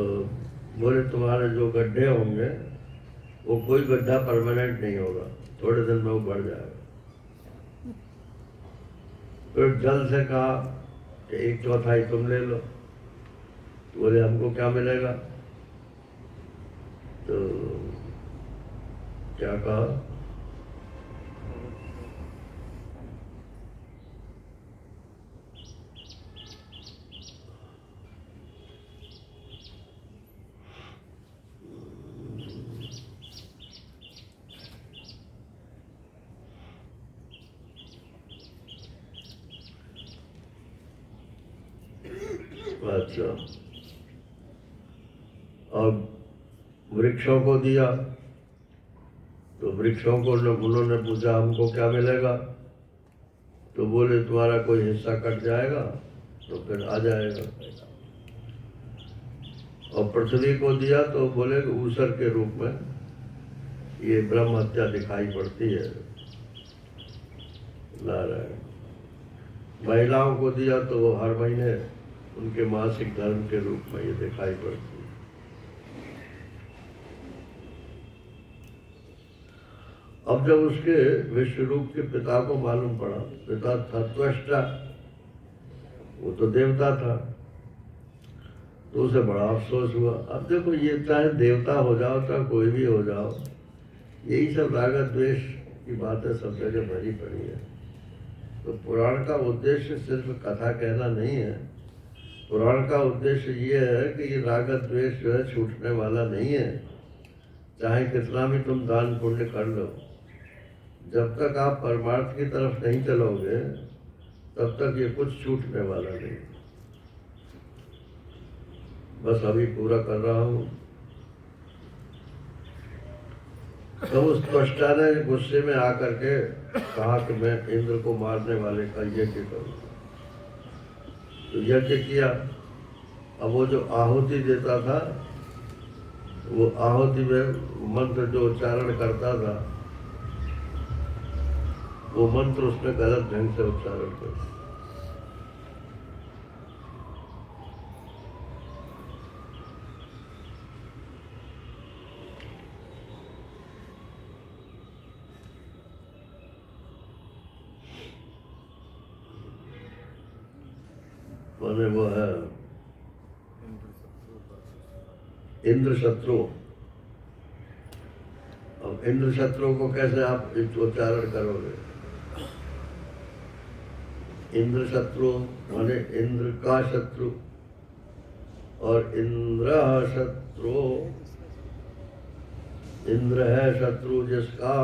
बोले तुम्हारे जो गड्ढे होंगे वो कोई गड्ढा परमानेंट नहीं होगा, थोड़े दिन में वो बढ़ जाएगा। फिर जल से कहा कि 1/4 तुम ले लो। तो बोले हमको क्या मिलेगा? तो क्या कहा? अच्छा, अब वृक्षों को दिया। तो वृक्षों को उन्होंने पूछा हमको क्या मिलेगा? तो बोले तुम्हारा कोई हिस्सा कट जाएगा तो फिर आ जाएगा। और पृथ्वी को दिया तो बोले ऊसर के रूप में ये ब्रह्म हत्या दिखाई पड़ती है। नारायण। महिलाओं को दिया तो वो हर महीने उनके मासिक धर्म के रूप में ये दिखाई पड़ती है। अब जब उसके विश्व रूप के पिता को मालूम पड़ा, पिता था त्वष्टा, वो तो देवता था, तो उसे बड़ा अफसोस हुआ। अब देखो ये चाहे देवता हो जाओ चाहे कोई भी हो जाओ, यही सब राग द्वेष की बातें सब जगह भरी पड़ी है। तो पुराण का उद्देश्य सिर्फ कथा कहना नहीं है। पुराण का उद्देश्य ये है कि ये राग द्वेष जो है छूटने वाला नहीं है। चाहे कितना भी तुम दान पुण्य कर लो, जब तक आप परमार्थ की तरफ नहीं चलोगे तब तक ये कुछ छूटने वाला नहीं। बस अभी पूरा कर रहा हूँ। तो उस त्वष्टा ने गुस्से में आकर के कहा कि मैं इंद्र को मारने वाले का यज्ञ करूँ। तो यज्ञ किया। अब वो जो आहुति देता था, वो आहुति में मंत्र जो उच्चारण करता था, वो मंत्र उसने गलत ढंग से उच्चारण कर। माने वो है इंद्र शत्रु। अब इंद्र शत्रु को कैसे आप उच्चारण करोगे? इंद्र शत्रु माने इंद्र का शत्रु, और इंद्र शत्रु, इंद्र है शत्रु जिसका,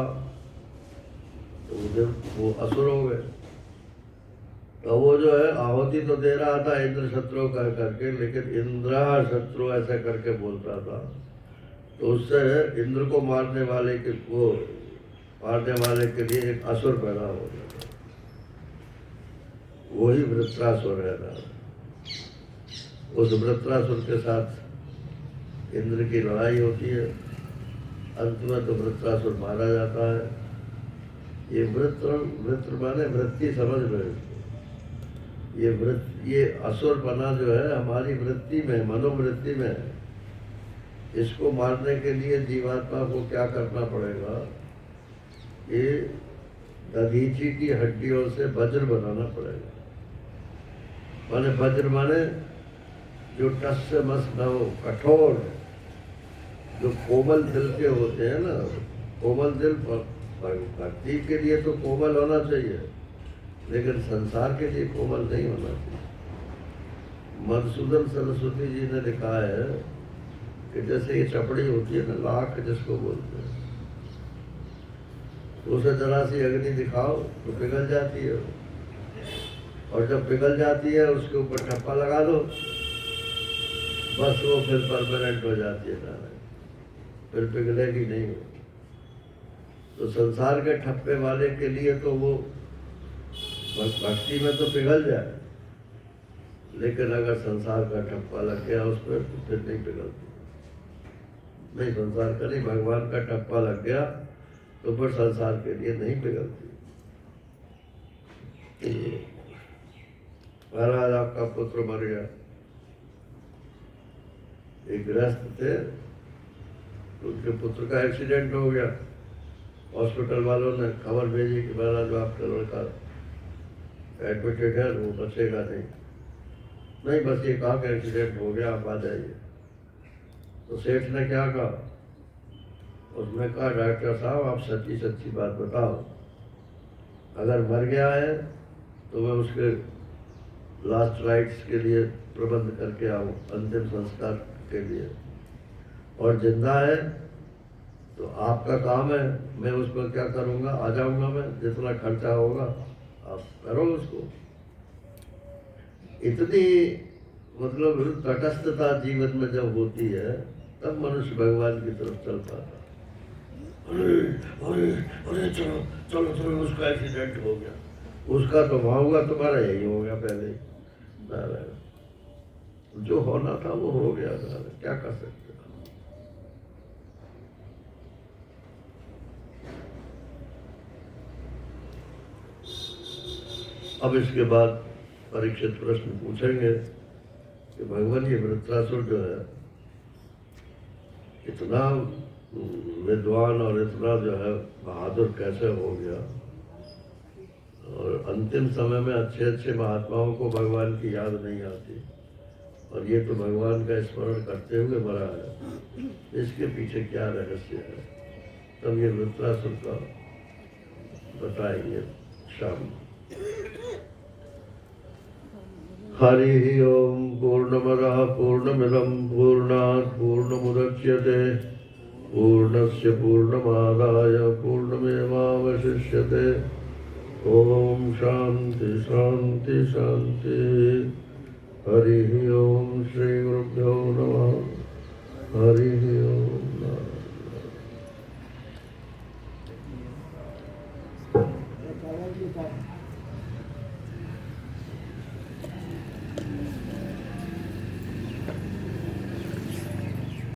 तो वो असुर हो गए। तो वो जो है आहुति तो दे रहा था इंद्र शत्रु कह करके, लेकिन इंद्र शत्रु ऐसे करके बोलता था। तो उससे इंद्र को मारने वाले के लिए एक असुर पैदा हो गया। वही वृत्रासुर है ना। उस वृत्रासुर के साथ इंद्र की लड़ाई होती है। अंत में तो वृत्रासुर मारा जाता है। ये वृत्र माने वृत्ति, समझ रहे? ये असुर बना जो है हमारी वृत्ति में, मनोवृत्ति में है। इसको मारने के लिए जीवात्मा को क्या करना पड़ेगा? ये दधीची की हड्डियों से वज्र बनाना पड़ेगा। माने वज्र माने जो टस से मस न हो, कठोर, जो कोमल दिल के होते हैं ना। कोमल दिल भक्ति के लिए तो कोमल होना चाहिए, लेकिन संसार के लिए कोमल नहीं होना चाहिए। मधुसूदन सरस्वती जी ने लिखा है कि जैसे ये चपड़ी होती है ना, लाख जिसको बोलते हैं, तो उसे जरा सी अग्नि दिखाओ तो पिघल जाती है, और जब पिघल जाती है उसके ऊपर ठप्पा लगा दो, बस वो फिर परमानेंट हो जाती है। फिर पिघलेगी नहीं। तो संसार के ठप्पे वाले के लिए तो वो भक्ति में तो पिघल जाए, लेकिन अगर संसार का ठप्पा लग गया उस पर तो फिर नहीं पिघलती। नहीं, संसार का नहीं, भगवान का ठप्पा लग गया तो फिर संसार के लिए नहीं पिघलती। महाराज आपका पुत्र मर गया, एक गृहस्थ थे, उनके पुत्र का एक्सीडेंट हो गया। हॉस्पिटल वालों ने खबर भेजी कि महाराज आपका लड़का एडमिटेड है, वो बचेगा नहीं। नहीं, बस ये कहा कि एक्सीडेंट हो गया, आप आ जाइए। तो सेठ ने क्या कहा? उसने कहा, डॉक्टर साहब आप सच्ची सच्ची बात बताओ, अगर मर गया है तो मैं उसके लास्ट राइट्स के लिए प्रबंध करके आऊँ, अंतिम संस्कार के लिए, और जिंदा है तो आपका काम है, मैं उस पर क्या करूँगा, आ जाऊँगा मैं, जितना खर्चा होगा आप करो उसको। इतनी मतलब तटस्थता जीवन में जब होती है तब मनुष्य भगवान की तरफ चल पाता। अरे अरे अरे चलो चलो चलो, उसका एक्सीडेंट हो गया, उसका तो वहाँ हुआ, तुम्हारा यही हो गया पहले ही। जो होना था वो हो गया, क्या कर सकते। अब इसके बाद परीक्षित प्रश्न पूछेंगे कि भगवान ये वृत्रासुर जो है इतना विद्वान और इतना जो है बहादुर कैसे हो गया, और अंतिम समय में अच्छे अच्छे महात्माओं को भगवान की याद नहीं आती, और ये तो भगवान का स्मरण करते हुए मरा है। इसके पीछे क्या रहस्य है, तब ये वृत्रासुर का बताएंगे शाम। हरि ओम पूर्णमदः पूर्णमिदं पूर्णात् पूर्णमुदच्यते पूर्णस्य पूर्णमादाय पूर्णमेवावशिष्यते। ओम शांति शांति शांति। हरि ओम श्री गुरुभ्यो नमः।